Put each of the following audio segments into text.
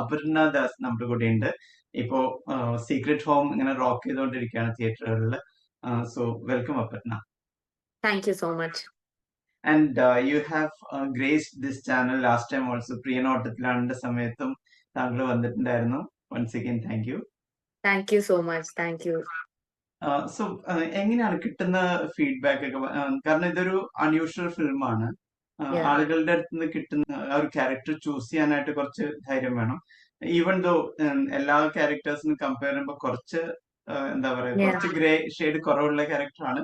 അപർണ ദാസ് നമ്മുടെ കൂടെ ഉണ്ട്. ഇപ്പോ സീക്രട്ട് ഹോം ഇങ്ങനെ റോക്ക് ചെയ്തുകൊണ്ടിരിക്കുകയാണ് തിയേറ്ററുകളിൽ. So welcome Aparna. Thank you so much. And you have graced this channel last time also. പ്രിയനോട്ടത്തിലാണ്ട സമയത്തും താങ്കൾ വന്നിട്ടുണ്ടായിരുന്നു. Once again thank you. Thank you so much. Thank you. So എങ്ങനെയാണ് കിട്ടുന്ന ഫീഡ്ബാക്ക് ഒക്കെ? കാരണം ഇതൊരു അൺയൂഷ്വൽ ഫിലിമാണ്. Yeah. ആളുകളുടെ അടുത്ത് നിന്ന് കിട്ടുന്ന ആ ഒരു ക്യാരക്ടർ ചൂസ് ചെയ്യാനായിട്ട് കുറച്ച് ധൈര്യം വേണം. ഈവൻ ദോ എല്ലാ ക്യാരക്ടേഴ്സിനും കമ്പയർ ചെയ്യുമ്പോൾ കുറച്ച് എന്താ പറയുക, Yeah. കുറച്ച് ഗ്രേ ഷെയ്ഡ് കുറവുള്ള ക്യാരക്ടറാണ്.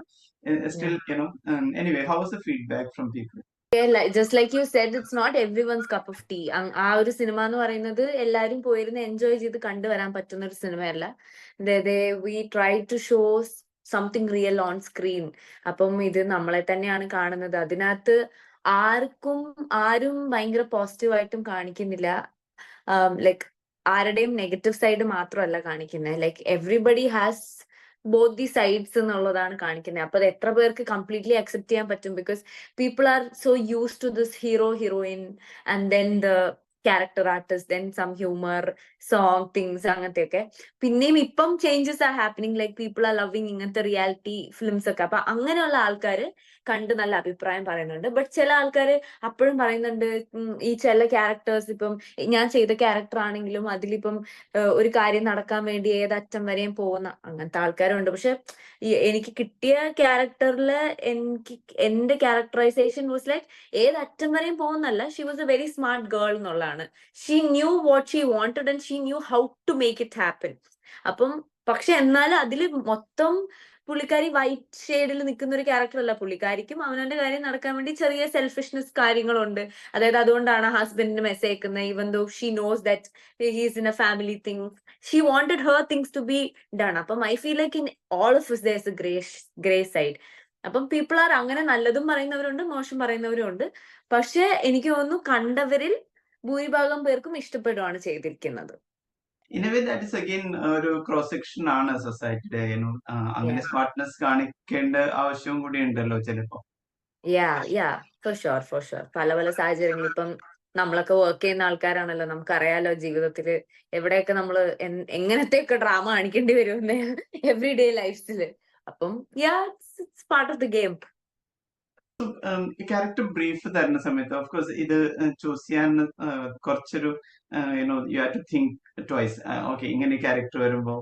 Still Yeah. Anyway how was the feedback from people? Just like you said, it's not everyone's cup of tea. ആ ഒരു സിനിമ എന്ന് പറയുന്നത് എല്ലാരും പോയിരുന്ന് എൻജോയ് ചെയ്ത് കണ്ടുവരാൻ പറ്റുന്ന ഒരു സിനിമയല്ല. We try to show something real on screen. അപ്പം ഇത് നമ്മളെ തന്നെയാണ് കാണുന്നത്. അതിനകത്ത് ആരും ഭയങ്കര പോസിറ്റീവായിട്ടും കാണിക്കുന്നില്ല. ലൈക്ക് ആരുടെയും നെഗറ്റീവ് സൈഡ് മാത്രമല്ല കാണിക്കുന്നത്. Like everybody has both the sides എന്നുള്ളതാണ് കാണിക്കുന്നത്. അപ്പൊ അത് എത്ര പേർക്ക് കംപ്ലീറ്റ്ലി അക്സെപ്റ്റ് ചെയ്യാൻ പറ്റും? Because people are so use to this heroine and then the character artist, then some humour, song things, അങ്ങനത്തെയൊക്കെ. പിന്നെയും ഇപ്പം changes are happening, like people are loving ഇങ്ങനത്തെ റിയാലിറ്റി ഫിലിംസ് ഒക്കെ. അപ്പൊ അങ്ങനെയുള്ള ആൾക്കാർ കണ്ട് നല്ല അഭിപ്രായം പറയുന്നുണ്ട്. ബട്ട് ചില ആൾക്കാർ അപ്പോഴും പറയുന്നുണ്ട്, ഈ ചില ക്യാരക്ടേഴ്സ്, ഇപ്പം ഞാൻ ചെയ്ത ക്യാരക്ടർ ആണെങ്കിലും അതിലിപ്പം ഒരു കാര്യം നടക്കാൻ വേണ്ടി ഏതറ്റം വരെയും പോകുന്ന അങ്ങനത്തെ ആൾക്കാരുണ്ട്. പക്ഷെ എനിക്ക് കിട്ടിയ ക്യാരക്ടറിൽ എന്റെ ക്യാരക്ടറൈസേഷൻ വാസ് ലൈക്ക് ഏതറ്റം വരെയും പോകുന്നല്ല. She was a very smart girl എന്നുള്ളതാണ്. She knew what she wanted and she knew how to make it happen. അപ്പം പക്ഷെ എന്നാൽ അതിൽ മൊത്തം പുള്ളിക്കാരി വൈറ്റ് ഷെയ്ഡിൽ നിൽക്കുന്ന ഒരു ക്യാരക്ടർ അല്ല. പുള്ളിക്കാരിക്കും അവനവന്റെ കാര്യം നടക്കാൻ വേണ്ടി ചെറിയ സെൽഫിഷ്നെസ് കാര്യങ്ങളുണ്ട്. അതായത് അതുകൊണ്ടാണ് ഹസ്ബൻഡിന് മെസ്സേജ് അയക്കുന്നത്. Even though she knows that he's in a family thing, she wanted her things to be done. അപ്പം I feel like in all of us there's a grey side. അപ്പം പീപ്പിൾ ആർ അങ്ങനെ നല്ലതും പറയുന്നവരുണ്ട്, മോശം പറയുന്നവരും ഉണ്ട്. പക്ഷെ എനിക്ക് തോന്നുന്നു കണ്ടവരിൽ ഭൂരിഭാഗം പേർക്കും ഇഷ്ടപ്പെടുകയാണ് ചെയ്തിരിക്കുന്നത്. In a way that is again ഒരു ക്രോസ് സെക്ഷൻ ആണ് സൊസൈറ്റിയുടെ. അങ്ങനെ സ്മാർട്ട്നെസ് കാണിക്കേണ്ട ആവശ്യവും കൂടി ഉണ്ടല്ലോ ചിലപ്പോ. For sure. പല സാഹചര്യങ്ങൾ ഇപ്പം നമ്മളൊക്കെ വർക്ക് ചെയ്യുന്ന ആൾക്കാരാണല്ലോ, നമുക്കറിയാലോ ജീവിതത്തില് എവിടെയൊക്കെ നമ്മള് എങ്ങനത്തെയൊക്കെ ഡ്രാമ കാണിക്കേണ്ടി വരും എവറി ഡേ ലൈഫില്. അപ്പം it's part of the game. Character brief തരുന്ന സമയത്ത് ഓഫ് കോഴ്സ് ഇത് ചൂസ് ചെയ്യാൻ കുറച്ചൊരു you have to think twice. Okay, ഇങ്ങനെ ക്യാരക്ടർ വരുമ്പോൾ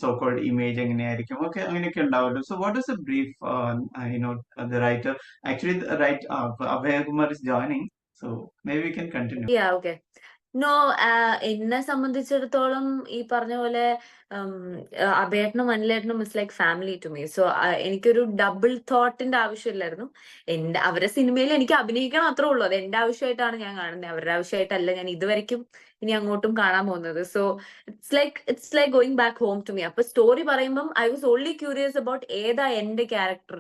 സോ കോൾഡ് ഇമേജ് എങ്ങനെയായിരിക്കും, ഓക്കെ, അങ്ങനെയൊക്കെ ഉണ്ടാവുമല്ലോ. So what is a brief the writer actually right? Abhayakumar is joining, so maybe we can continue. Okay. എന്നെ സംബന്ധിച്ചിടത്തോളം ഈ പറഞ്ഞ പോലെ അഭയേട്ടനും അനിലേട്ടനും is like family to me. So എനിക്കൊരു ഡബിൾ തോട്ടിന്റെ ആവശ്യമില്ലായിരുന്നു. അവരെ സിനിമയിൽ എനിക്ക് അഭിനയിക്കണം അത്രേ ഉള്ളൂ. അത് എന്റെ ആവശ്യമായിട്ടാണ് ഞാൻ കാണുന്നത്, അവരുടെ ആവശ്യമായിട്ടല്ല ഞാൻ ഇതുവരെയ്ക്കും ഇനി അങ്ങോട്ടും കാണാൻ പോകുന്നത്. So it's like going back home to me. അപ്പൊ സ്റ്റോറി പറയുമ്പം I was only curious about ഏതാ എന്റെ ക്യാരക്ടർ,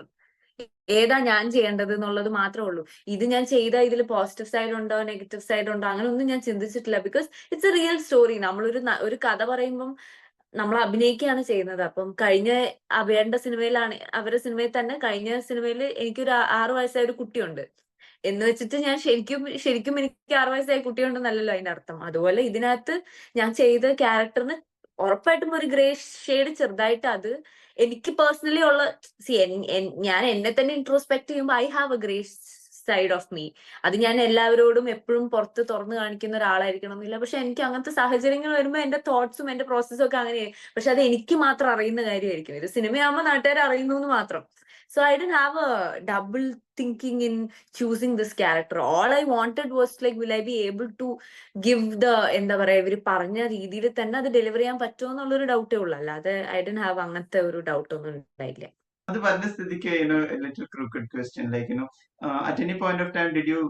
ഏതാ ഞാൻ ചെയ്യേണ്ടത് എന്നുള്ളത് മാത്രമേ ഉള്ളൂ. ഇത് ഞാൻ ചെയ്ത ഇതിൽ പോസിറ്റീവ് സൈഡ് ഉണ്ടോ നെഗറ്റീവ് സൈഡ് ഉണ്ടോ അങ്ങനെ ഒന്നും ഞാൻ ചിന്തിച്ചിട്ടില്ല. Because it's a real story. നമ്മളൊരു കഥ പറയുമ്പം നമ്മൾ അഭിനയിക്കുകയാണ് ചെയ്യുന്നത്. അപ്പം കഴിഞ്ഞ അഭയന്റെ സിനിമയിലാണ്, അവരുടെ സിനിമയിൽ തന്നെ കഴിഞ്ഞ സിനിമയിൽ എനിക്കൊരു 6 വയസ്സായ ഒരു കുട്ടിയുണ്ട് എന്ന് വെച്ചിട്ട് ഞാൻ ശരിക്കും എനിക്ക് 6 വയസ്സായ കുട്ടിയുണ്ടെന്നല്ലല്ലോ അതിന്റെ അർത്ഥം. അതുപോലെ ഇതിനകത്ത് ഞാൻ ചെയ്ത ക്യാരക്ടറിന് ഉറപ്പായിട്ടും ഒരു ഗ്രേ ഷെയ്ഡ് ചെറുതായിട്ട് അത് എനിക്ക് പേഴ്സണലി ഉള്ള ഞാൻ എന്നെ തന്നെ ഇൻട്രോസ്പെക്ട് ചെയ്യുമ്പോൾ I have A grey side of me. അത് ഞാൻ എല്ലാവരോടും എപ്പോഴും പുറത്ത് തുറന്നു കാണിക്കുന്ന ഒരാളായിരിക്കണം എന്നില്ല. പക്ഷെ എനിക്ക് അങ്ങനത്തെ സാഹചര്യങ്ങൾ വരുമ്പോൾ എന്റെ തോട്ട്സും എന്റെ പ്രോസസ്സും ഒക്കെ അങ്ങനെയായി. പക്ഷെ അത് എനിക്ക് മാത്രം അറിയുന്ന കാര്യമായിരിക്കും. ഇത് സിനിമയാകുമ്പോൾ നാട്ടുകാർ അറിയുന്നു എന്ന് മാത്രം. So I didn't have a double thinking in choosing this character. All I wanted was like, will I be able to give the എന്താ പറയാ ഇവര് പറഞ്ഞ രീതിയിൽ തന്നെ അത് ഡെലിവർ ചെയ്യാൻ പറ്റുമോ എന്നുള്ളൊരു ഡൗട്ടേ ഉള്ളൂ. അല്ലാതെ I didn't have അങ്ങനത്തെ ഒരു ഡൗട്ട് ഒന്നും ഉണ്ടായില്ല. അത് പറഞ്ഞ സ്ഥിതിക്ക് little crooked question, like at any point of time did you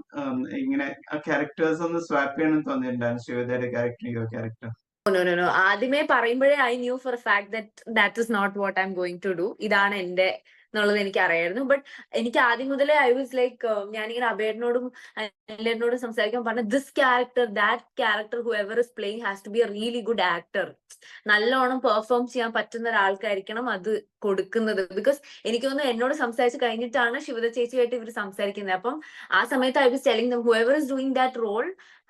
ഇങ്ങനെ ക്യാരക്ടേഴ്സ് ഒന്ന് സ്വാപ്പ് ചെയ്യണം തോന്നിയിട്ടുണ്ടായിരുന്നു? ശിവദയുടെ ക്യാരക്ടർ, യുവർ ക്യാരക്ടർ? No. ആദ്യമേ പറയുമ്പോഴേ I knew for a fact that is not what I'm going to do. ഇതാണ് എന്റെ എന്നുള്ളത് എനിക്ക് അറിയായിരുന്നു. ബട്ട് എനിക്ക് ആദ്യം മുതലേ ഐ വാസ് ലൈക്ക്, ഞാനിങ്ങനെ അബേട്ടനോടും എല്ലാവരോടും സംസാരിക്കാൻ പറഞ്ഞ this character, that character, whoever is playing has to be a really good actor. നല്ലോണം പെർഫോം ചെയ്യാൻ പറ്റുന്ന ഒരാൾക്കായിരിക്കണം അത് കൊടുക്കുന്നത്. ബിക്കോസ് എനിക്ക് തോന്നുന്നു എന്നോട് സംസാരിച്ച് കഴിഞ്ഞിട്ടാണ് ശിവദ ചേച്ചിയായിട്ട് ഇവർ സംസാരിക്കുന്നത്. അപ്പം ആ സമയത്ത് I was telling them, whoever is doing that role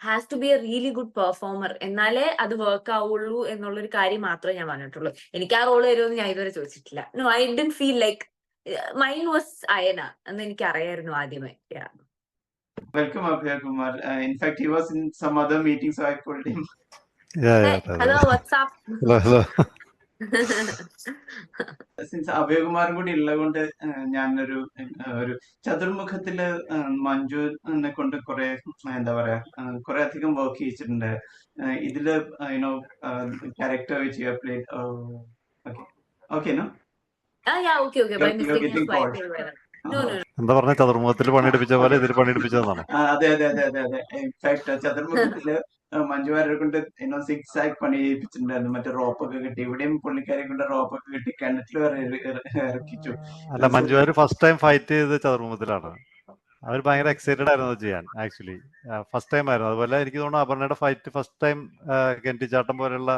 has to be a really good performer, എന്നാലേ അത് വർക്ക് ആവുള്ളൂ എന്നുള്ളൊരു കാര്യം മാത്രമേ ഞാൻ പറഞ്ഞിട്ടുള്ളൂ. എനിക്ക് ആ റോൾ വരുമെന്ന് ഞാൻ ഇതുവരെ ചോദിച്ചിട്ടില്ല. No, I didn't feel like mine was Ayana എന്ന് എനിക്ക് അറിയായിരുന്നു ആദ്യമേ. Welcome, Abhay Kumar. In fact, he was in some other meeting, so I pulled him. Hello, WhatsApp. Hello. Since അഭയകുമാറും കൂടി ഉള്ളത് കൊണ്ട് ഞാനൊരു ഒരു ചതുർമുഖത്തില് മഞ്ജുവിനെ കൊണ്ട് കുറെ എന്താ പറയാ കുറെ അധികം വർക്ക് ചെയ്യിച്ചിട്ടുണ്ട്. ഇതില് യുനോ ക്യാരക്ടർ വെച്ച് യു പ്ലേ. ഓക്കെ നോ എന്താ പറഞ്ഞ ചതുർമുഖത്തിൽ പണിയെടുപ്പിച്ച പോലെ ഇതിൽ പണിയെടുപ്പിച്ചതെന്നാണ്. അതെ അതെ അതെ അതെ അതെ. ഇൻഫാക്ട് ചതുർമുഖത്തില് മഞ്ജുവാരെ കൊണ്ട് സിക്സ് ആക്ക് പണി ചെയ്യിപ്പിച്ചിട്ടുണ്ടായിരുന്നു. മറ്റേ റോപ്പൊക്കെ കിട്ടി, ഇവിടെയും പുള്ളിക്കാരെ കൊണ്ട് റോപ്പൊക്കെ കിട്ടി, കിണറ്റിൽ ഇറക്കിച്ചു. അല്ല, മഞ്ജുവാര് ഫസ്റ്റ് ടൈം ഫൈറ്റ് ചെയ്ത് ചതുർമുഖത്തിലാണ്. അവർ ഭയങ്കര എക്സൈറ്റഡ് ആയിരുന്നു ചെയ്യാൻ. ആക്ച്വലി ഫസ്റ്റ് ടൈം ആയിരുന്നു. അതുപോലെ എനിക്ക് തോന്നുന്നു അപർണയുടെ ഫൈറ്റ് ഫസ്റ്റ് ടൈം കെന്റിച്ചാട്ടം പോലെയുള്ള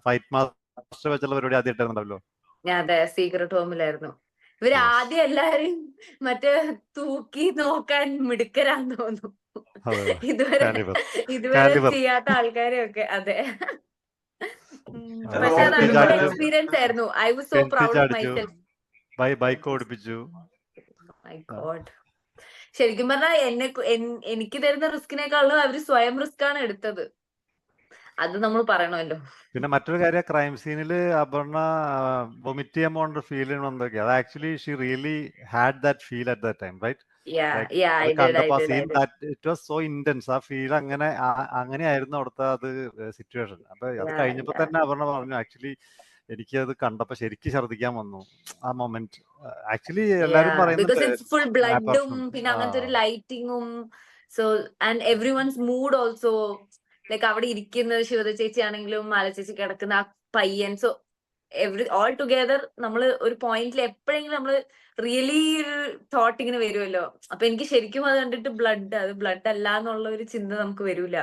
ഫൈറ്റ് മാസ്റ്റർ വെച്ചുള്ള പരിപാടി ആദ്യമായിട്ടായിരുന്നല്ലോ. അതെ, സീക്രട്ട് ഹോമിലായിരുന്നു. ഇവര് ആദ്യം എല്ലാരും മറ്റേ തൂക്കി നോക്കാൻ മിടുക്കരാന്ന് തോന്നുന്നു, ഇതുവരെ ചെയ്യാത്ത ആൾക്കാരെയൊക്കെ. അതെ, പക്ഷെ അത് നല്ല എക്സ്പീരിയൻസ് ആയിരുന്നു. I was so proud of myself. Bike ഓടിപ്പിച്ചു. മൈ ഗോഡ്, ശരിക്കും പറഞ്ഞാൽ എനിക്ക് തരുന്ന റിസ്കിനേക്കാളും അവര് സ്വയം റിസ്ക് ആണ് എടുത്തത്. അത് നമ്മൾ പറയണമല്ലോ. പിന്നെ മറ്റൊരു കാര്യം, ക്രൈം സീനിൽ അപർണ വൊമിറ്റ് ചെയ്യാൻ പോകുന്ന ഫീൽ ചെയ്യണമെന്നൊക്കെ, അത് actually she really had that feel at that time, right? കണ്ടപ്പോ scene it was so intense. ആ ഫീൽ അങ്ങനെയായിരുന്നു അവിടുത്തെ അത് സിറ്റുവേഷൻ. അപ്പൊ അത് കഴിഞ്ഞപ്പോ തന്നെ അപർണ പറഞ്ഞു, ആക്ച്വലി എനിക്ക് അത് കണ്ടപ്പോ ശരിക്കും ഛർദ്ദിക്കാൻ വന്നു ആ മൊമെന്റ്. ആക്ച്വലി എല്ലാരും പറയുന്നത് ഫുൾ ബ്ലഡും പിന്നെ അങ്ങനത്തെ ഒരു ലൈറ്റിങ്ങും. So and every once mood also, like അവിടെ ഇരിക്കുന്നത് ശിവദ ചേച്ചി ആണെങ്കിലും മാല ചേച്ചി കിടക്കുന്ന ആ പയ്യൻ. സോ ഓൾ ടുഗെദർ നമ്മള് ഒരു പോയിന്റിൽ എപ്പോഴെങ്കിലും നമ്മള് റിയലി തോട്ട് ഇങ്ങനെ വരുമല്ലോ. അപ്പൊ എനിക്ക് ശരിക്കും അത് കണ്ടിട്ട് അത് ബ്ലഡ് അല്ല എന്നുള്ള ഒരു ചിന്ത നമുക്ക് വരൂല.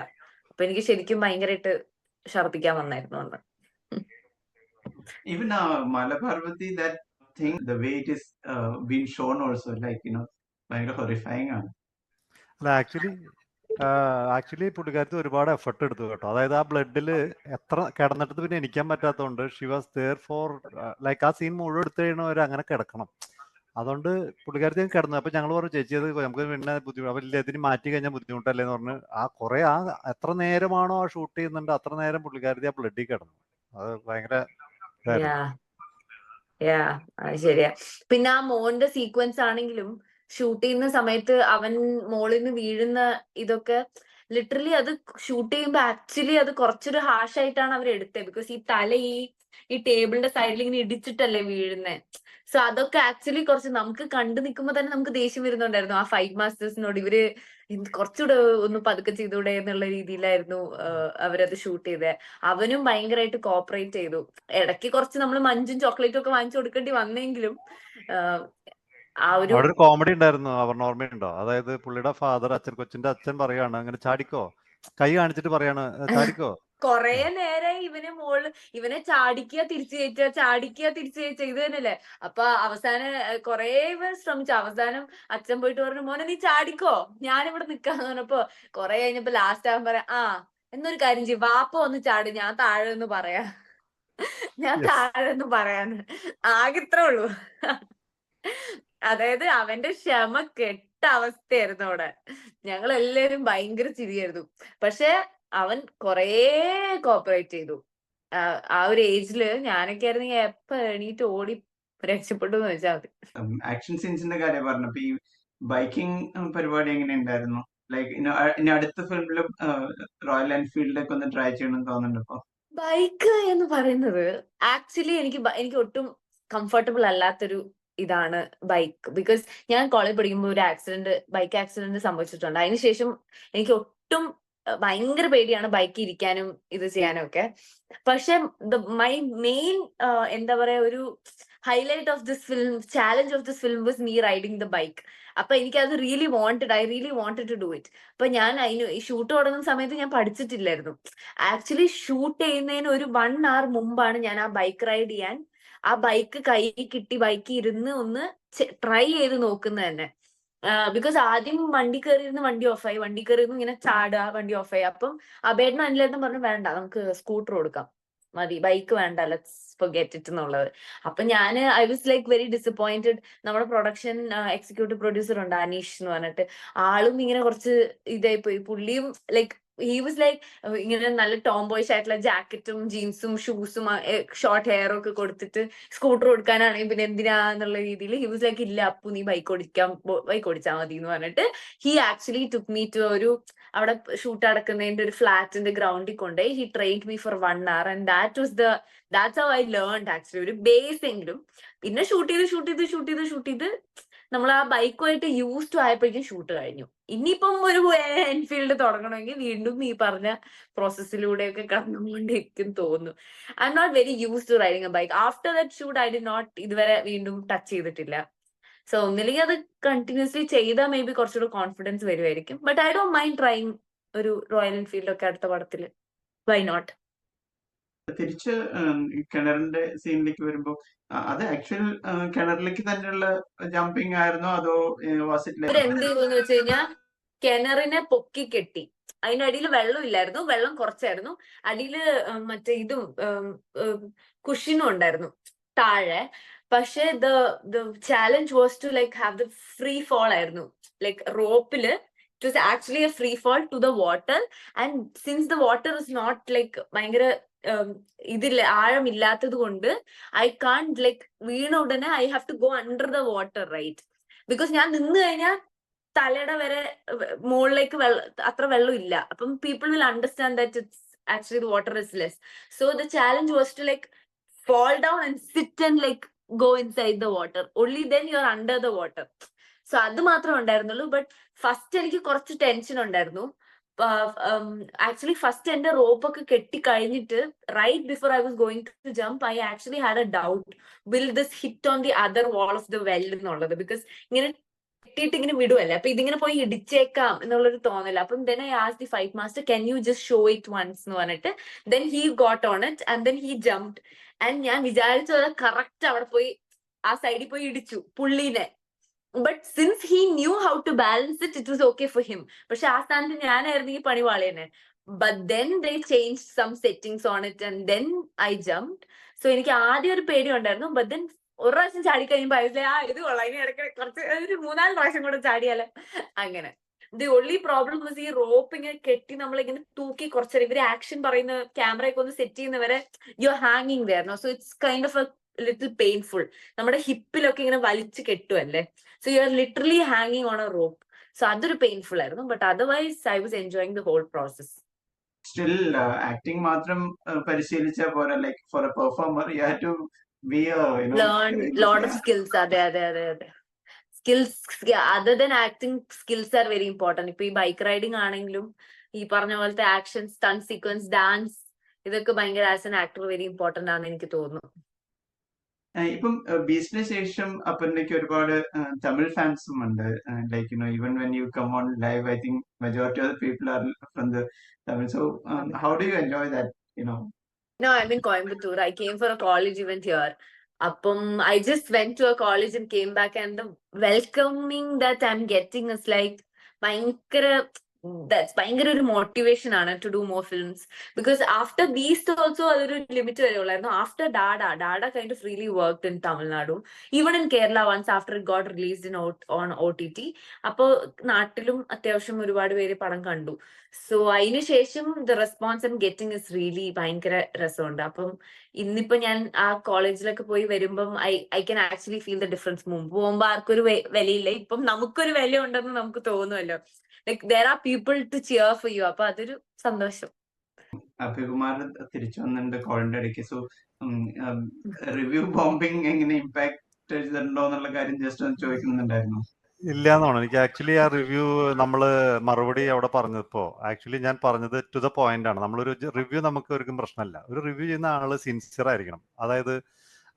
അപ്പൊ എനിക്ക് ശരിക്കും ഭയങ്കരമായിട്ട് ഛർദ്ദിക്കാൻ വന്നായിരുന്നു അന്ന്. Even Malaparvati, that thing, the way it is being shown also, like, ഭയങ്കര horrifying ആണ്. അല്ല, ആക്ച്വലി പുള്ളിക്കാരത്ത് ഒരുപാട് എഫർട്ട് എടുത്തു കേട്ടോ. അതായത് ആ ബ്ലഡിൽ എത്ര കിടന്നിട്ട് പിന്നെ എണിക്കാൻ പറ്റാത്തതുകൊണ്ട് she was there for like ആ സീൻ മുഴുവൻ എടുത്തു കഴിയണവർ അങ്ങനെ കിടക്കണം. അതുകൊണ്ട് പുള്ളിക്കാരത്തി കിടന്നു. അപ്പൊ ഞങ്ങൾ പറഞ്ഞു, ചേച്ചി അത് നമുക്ക് പിന്നെ ബുദ്ധിമുട്ട് ഇതിന് മാറ്റി കഴിഞ്ഞാൽ ബുദ്ധിമുട്ടല്ലേ എന്ന് പറഞ്ഞ് എത്ര നേരമാണോ ആ ഷൂട്ട് ചെയ്യുന്നുണ്ട് അത്ര നേരം പുള്ളിക്കാരത്തി ആ ബ്ലഡിൽ കിടന്നു. അത് ഭയങ്കര ശരിയാ. പിന്നെ ആ മോന്റെ സീക്വൻസ് ആണെങ്കിലും ഷൂട്ട് ചെയ്യുന്ന സമയത്ത് അവൻ മോളിൽ നിന്ന് വീഴുന്ന ഇതൊക്കെ ലിറ്ററലി അത് ഷൂട്ട് ചെയ്യുമ്പോ ആക്ച്വലി അത് കുറച്ചൊരു ഹാഷ് ആയിട്ടാണ് അവർ എടുത്തത്. ബിക്കോസ് ഈ തല ഈ ടേബിളിന്റെ സൈഡിൽ ഇങ്ങനെ ഇടിച്ചിട്ടല്ലേ വീഴുന്നേ. സോ അതൊക്കെ ആക്ച്വലി കുറച്ച് നമുക്ക് കണ്ടു നിൽക്കുമ്പോ തന്നെ നമുക്ക് ദേഷ്യം വരുന്നുണ്ടായിരുന്നു ആ ഫൈറ്റ് മാസ്റ്റേഴ്സിനോട്. ഇവര് കുറച്ചുകൂടെ ഒന്ന് പതുക്കെ ചെയ്തൂടെ എന്നുള്ള രീതിയിലായിരുന്നു അവരത് ഷൂട്ട് ചെയ്തത്. അവനും ഭയങ്കരമായിട്ട് കോപ്പറേറ്റ് ചെയ്തു. ഇടയ്ക്ക് കുറച്ച് നമ്മൾ മഞ്ചും ചോക്ലേറ്റും ഒക്കെ വാങ്ങിച്ചു കൊടുക്കേണ്ടി വന്നെങ്കിലും അവിടെ ഒരു കോമഡി ഉണ്ടായിരുന്നു. അപർണ ഓർമ്മയുണ്ടോ? അതായത് പുള്ളിയുടെ ഫാദർ, കൊച്ചിന്റെ അച്ഛൻ പറയാണ്, അങ്ങനെ ചാടിക്കോ, കൈ കാണിച്ചിട്ട് പറയാണ് ചാടിക്കോ. കൊറേ നേരം ഇവനെ ചാടിക്കുക തിരിച്ചു കയറ്റുക, ചാടിക്കുക തിരിച്ചു കയറ്റുക, ഇത് തന്നെയല്ലേ. അപ്പൊ അവസാനം കൊറേ ശ്രമിച്ചു. അവസാനം അച്ഛൻ പോയിട്ട് പറഞ്ഞു, മോനെ നീ ചാടിക്കോ, ഞാനിവിടെ നിക്കാന്ന് പറഞ്ഞപ്പോ കൊറേ കഴിഞ്ഞപ്പോ ലാസ്റ്റ് ആവാൻ പറയാം, എന്നൊരു കാര്യം ചെയ്യും, വാപ്പ ഒന്ന് ചാടി, ഞാൻ താഴെ ഒന്ന് പറയാന്ന് ആകെ ഇത്രേ ഉള്ളൂ. അതായത് അവന്റെ ക്ഷമ കെട്ട അവസ്ഥയായിരുന്നു അവിടെ. ഞങ്ങൾ എല്ലാവരും ഭയങ്കര ചിരിയായിരുന്നു. പക്ഷെ അവൻ കൊറേ കോപ്പറേറ്റ് ചെയ്തു. ആ ഒരു ഏജില് ഞാനൊക്കെ ആയിരുന്നെങ്കിൽ എപ്പ എണീറ്റ് ഓടി രക്ഷപ്പെട്ടു എന്ന് വെച്ചാൽ മതി. ആക്ഷൻ സീൻസിന്റെ കാര്യം പറഞ്ഞപ്പോ ഈ ബൈക്കിംഗ് പരിപാടി എങ്ങനെ ഉണ്ടായിരുന്നു? ലൈക്ക് ഇനി അടുത്ത ഫിലിമിലും റോയൽ എൻഫീൽഡിലൊക്കെ ഒന്ന് ട്രൈ ചെയ്യണമെന്ന് തോന്നുന്നുണ്ട്. ഇപ്പൊ ബൈക്ക് എന്ന് പറയുന്നത് ആക്ച്വലി എനിക്ക് ഒട്ടും കംഫർട്ടബിൾ അല്ലാത്തൊരു ഇതാണ് ബൈക്ക്. ബിക്കോസ് ഞാൻ കോളേജ് പഠിക്കുമ്പോൾ ഒരു ബൈക്ക് ആക്സിഡന്റ് സംഭവിച്ചിട്ടുണ്ട്. അതിനുശേഷം എനിക്ക് ഒട്ടും ഭയങ്കര പേടിയാണ് ബൈക്ക് ഇരിക്കാനും ഇത് ചെയ്യാനും ഒക്കെ. പക്ഷെ മൈ മെയിൻ എന്താ പറയാ ഒരു highlight of this film, challenge of this film was me riding the bike. അപ്പൊ എനിക്ക് അത് I really wanted to do it. അപ്പൊ ഞാൻ ഈ ഷൂട്ട് തുടങ്ങുന്ന സമയത്ത് ഞാൻ പഠിച്ചിട്ടില്ലായിരുന്നു. ആക്ച്വലി ഷൂട്ട് ചെയ്യുന്നതിന് ഒരു 1 hour മുമ്പാണ് ഞാൻ ആ ബൈക്ക് റൈഡ് ചെയ്യാൻ, ആ ബൈക്ക് കൈ കിട്ടി ബൈക്ക് ഇരുന്ന് ഒന്ന് ട്രൈ ചെയ്ത് നോക്കുന്നത് തന്നെ. ബിക്കോസ് ആദ്യം വണ്ടി കയറിയിരുന്ന് വണ്ടി ഓഫായി, വണ്ടി കയറിയിരുന്ന് ഇങ്ങനെ ചാടുക, വണ്ടി ഓഫായി. അപ്പം അബേട്ടനും അനിലേട്ടനും പറഞ്ഞു വേണ്ട നമുക്ക് സ്കൂട്ടർ കൊടുക്കാം, മതി ബൈക്ക് വേണ്ട, ലെറ്റ്സ് ഫൊർഗെറ്റ് ഇറ്റ് എന്നുള്ളത്. അപ്പൊ ഞാൻ I was like very disappointed. നമ്മുടെ പ്രൊഡക്ഷൻ എക്സിക്യൂട്ടീവ് പ്രൊഡ്യൂസർ ഉണ്ട് അനീഷ് എന്ന് പറഞ്ഞിട്ട്, ആളും ഇങ്ങനെ കുറച്ച് ഇതായി പോയി. പുള്ളിയും ലൈക്ക് ഹി വാസ് ലൈക്ക് ഇങ്ങനെ നല്ല ടോം ബോയ്സ് ആയിട്ടുള്ള ജാക്കറ്റും ജീൻസും ഷൂസും ഷോർട്ട് ഹെയറും ഒക്കെ കൊടുത്തിട്ട് സ്കൂട്ടർ കൊടുക്കാനാണെങ്കിൽ പിന്നെ എന്തിനാന്നുള്ള രീതിയിൽ ഹി വാസ് ലൈക്ക് ഇല്ല അപ്പു നീ ബൈക്ക് ഓടിച്ചാൽ മതി എന്ന് പറഞ്ഞിട്ട് he actually took me to ഒരു അവിടെ ഷൂട്ട് നടക്കുന്നതിന്റെ ഒരു ഫ്ലാറ്റിന്റെ ഗ്രൗണ്ടിൽ കൊണ്ടുപോയി he trained me for 1 hour and that's how I learned actually ഒരു ബേസ് എങ്കിലും. പിന്നെ ഷൂട്ട് ചെയ്ത് നമ്മൾ ആ ബൈക്കുമായിട്ട് യൂസ് ടു ആയപ്പോഴേക്കും ഷൂട്ട് കഴിഞ്ഞു. ഇനിയിപ്പം ഒരു എൻഫീൽഡ് തുടങ്ങണമെങ്കിൽ വീണ്ടും ഈ പറഞ്ഞ പ്രോസസ്സിലൂടെയൊക്കെ കടന്നുകൊണ്ടിരിക്കും തോന്നുന്നു. I'm not very used to riding a bike. After that shoot I did not ഇതുവരെ വീണ്ടും ടച്ച് ചെയ്തിട്ടില്ല. സോ ഒന്നില്ലെങ്കിൽ അത് കണ്ടിന്യൂസ്ലി ചെയ്താൽ മേ ബി കുറച്ചുകൂടെ കോൺഫിഡൻസ് വരുമായിരിക്കും. But I don't mind trying ഒരു റോയൽ എൻഫീൽഡ് ഒക്കെ അടുത്ത പടത്തില്. Why not? തിരിച്ച് കിണറിന്റെ സീനിലേക്ക് വരുമ്പോ അത് ആക്ച്വൽ കിണറിലേക്ക് തന്നെയുള്ള ജമ്പിങ് ആയിരുന്നോ അതോ വാസ് ഇറ്റ് ഇവർ എന്ത് ചെയ്തു വെച്ച് കഴിഞ്ഞാൽ കിണറിനെ പൊക്കി കെട്ടി, അതിനടിയിൽ വെള്ളം ഇല്ലായിരുന്നു, വെള്ളം കുറച്ചായിരുന്നു, അടിയില് മറ്റേ ഇതും കുഷിനും ഉണ്ടായിരുന്നു താഴെ. പക്ഷെ the challenge was to like have the free fall ആയിരുന്നു. ലൈക്ക് റോപ്പില് it was actually a free fall to the water. And since the water is not like ഭയങ്കര ഇതില്ല, ആഴമില്ലാത്തത് കൊണ്ട് ഐ കാൺട്ട് ലൈക്ക് വീണ ഉടനെ I have to go under the water right. Because ഞാൻ നിന്ന് കഴിഞ്ഞാൽ തലയുടെ വരെ മുകളിലേക്ക് അത്ര വെള്ളം ഇല്ല. അപ്പം people will understand that it's actually the water is less. So the challenge was to like fall down and sit and like go inside the water. Only then you are under the water. So അത് മാത്രമേ ഉണ്ടായിരുന്നുള്ളൂ. But first എനിക്ക് കുറച്ച് tension ഉണ്ടായിരുന്നു. Actually first എന്റെ റോപ്പൊക്കെ കെട്ടി കഴിഞ്ഞിട്ട് right before I was going to jump I actually had a doubt will this hit on the other wall of the well എന്നുള്ളത്. ബിക്കോസ് ഇങ്ങനെ കെട്ടിയിട്ട് ഇങ്ങനെ വിടുവല്ലേ, അപ്പൊ ഇതിങ്ങനെ പോയി ഇടിച്ചേക്കാം എന്നുള്ളൊരു തോന്നല. അപ്പം then I asked the fight master, can you just show it once എന്ന് പറഞ്ഞിട്ട് then he got on it and then he jumped. And ഞാൻ വിചാരിച്ച പോലെ കറക്റ്റ് അവിടെ പോയി ആ സൈഡിൽ പോയി ഇടിച്ചു പുള്ളീനെ. But since he knew how to balance it was okay for him. പക്ഷെ ആ സ്ഥാനത്ത് ഞാനായിരുന്നു ഈ പണി വാളിയനെ. But then they change some settings on it and then I jumped. So എനിക്ക് ആദ്യം ഒരു പേടി ഉണ്ടായിരുന്നു. ബട്ട് ദെൻ ഒരു പ്രാവശ്യം ചാടി കഴിയുമ്പോൾ ഇത് കൊള്ളാം, ഇനി ഇടയ്ക്ക് കുറച്ച് ഒരു 3-4 പ്രാവശ്യം കൂടെ ചാടിയാലോ അങ്ങനെ. ദി ഒൺലി പ്രോബ്ലം വാസ് ഈ റോപ്പ് ഇങ്ങനെ കെട്ടി നമ്മളിങ്ങനെ തൂക്കി കുറച്ചേരം ഇവര് ആക്ഷൻ പറയുന്ന ക്യാമറയൊക്കെ ഒന്ന് സെറ്റ് ചെയ്യുന്നവരെ യു ആർ ഹാങ്ങിങ് there. So it's kind of a little painful. നമ്മുടെ ഹിപ്പിലൊക്കെ ഇങ്ങനെ വലിച്ചു കെട്ടുമല്ലേ. സോ യു ആർ ലിറ്ററലി ഹാങ്ങിങ് ഓൺ എ റോപ്പ്. സോ അതൊരു പെയിൻഫുൾ ആയിരുന്നു. But otherwise I was enjoying the whole process. Still acting മാത്രം പരിശീലിച്ചാൽ പോരാ. Like for a performer you have to be learn lot of skills. അതെ skills other than acting skills are very important. ഇപ്പൊ ഈ bike riding ആണെങ്കിലും ഈ പറഞ്ഞ പോലത്തെ ആക്ഷൻ, സ്റ്റണ്ട് സീക്വൻസ്, ഡാൻസ്, ഇതൊക്കെ ഭയങ്കര as an actor very important ആണെന്ന് എനിക്ക് തോന്നുന്നു. ഇപ്പം ബീസ്റ്റിന് ശേഷം അപ്പന്നയ്ക്ക് ഒരുപാട് തമിഴ് ഫാൻസും ഉണ്ട്. Like even when you come on live I think majority of the people are from the Tamil. So how do you enjoy that? No, I'm in Coimbatore. I came for a college event here. I just went to a college and came back, and the welcoming that I'm getting is like ഭയങ്കര ഒരു motivation ആണ് to do more films. Because after Beast also അതൊരു limit വരെ ഉള്ളായിരുന്നു. After Dada kind of really worked in Tamil Nadu, even in Kerala once after it got released in on OTT. അപ്പോൾ നാട്ടിലും അത്യാവശ്യം ഒരുപാട് പേര് പടം കണ്ടു. സോ അതിനുശേഷം the response and getting is really ഭയങ്കര രസമുണ്ട്. അപ്പം ഇന്നിപ്പോ ഞാൻ ആ കോളേജിലൊക്കെ പോയി വരുമ്പം I can actually feel the difference. മുമ്പ് പോകുമ്പോ ആർക്കൊരു വിലയില്ല, ഇപ്പം നമുക്കൊരു വില ഉണ്ടെന്ന് നമുക്ക് തോന്നുമല്ലോ. Like there are people to cheer for you. അപ്പൊ അതൊരു സന്തോഷം. അഭികുമാർ തിരിച്ചു വന്നിട്ടുണ്ട് കോളിന്റെ ഇടയ്ക്ക്. സോ റിവ്യൂ ബോംബിംഗ് എങ്ങനെ ഇമ്പാക്ട് ചെയ്തിട്ടുണ്ടോ എന്നുള്ള കാര്യം ജസ്റ്റ് ഒന്ന് ചോദിക്കുന്നുണ്ടായിരുന്നു. ഇല്ലാന്ന് തോന്നുന്നു. എനിക്ക് ആക്ച്വലി ആ റിവ്യൂ നമ്മള് മറുപടി അവിടെ പറഞ്ഞപ്പോ ആക്ച്വലി ഞാൻ പറഞ്ഞത് ടു ദ പോയിന്റ് ആണ്. നമ്മളൊരു റിവ്യൂ നമുക്ക് ഒരിക്കലും പ്രശ്നമല്ല. ഒരു റിവ്യൂ ചെയ്യുന്ന ആള് സിൻസിയർ ആയിരിക്കണം. അതായത്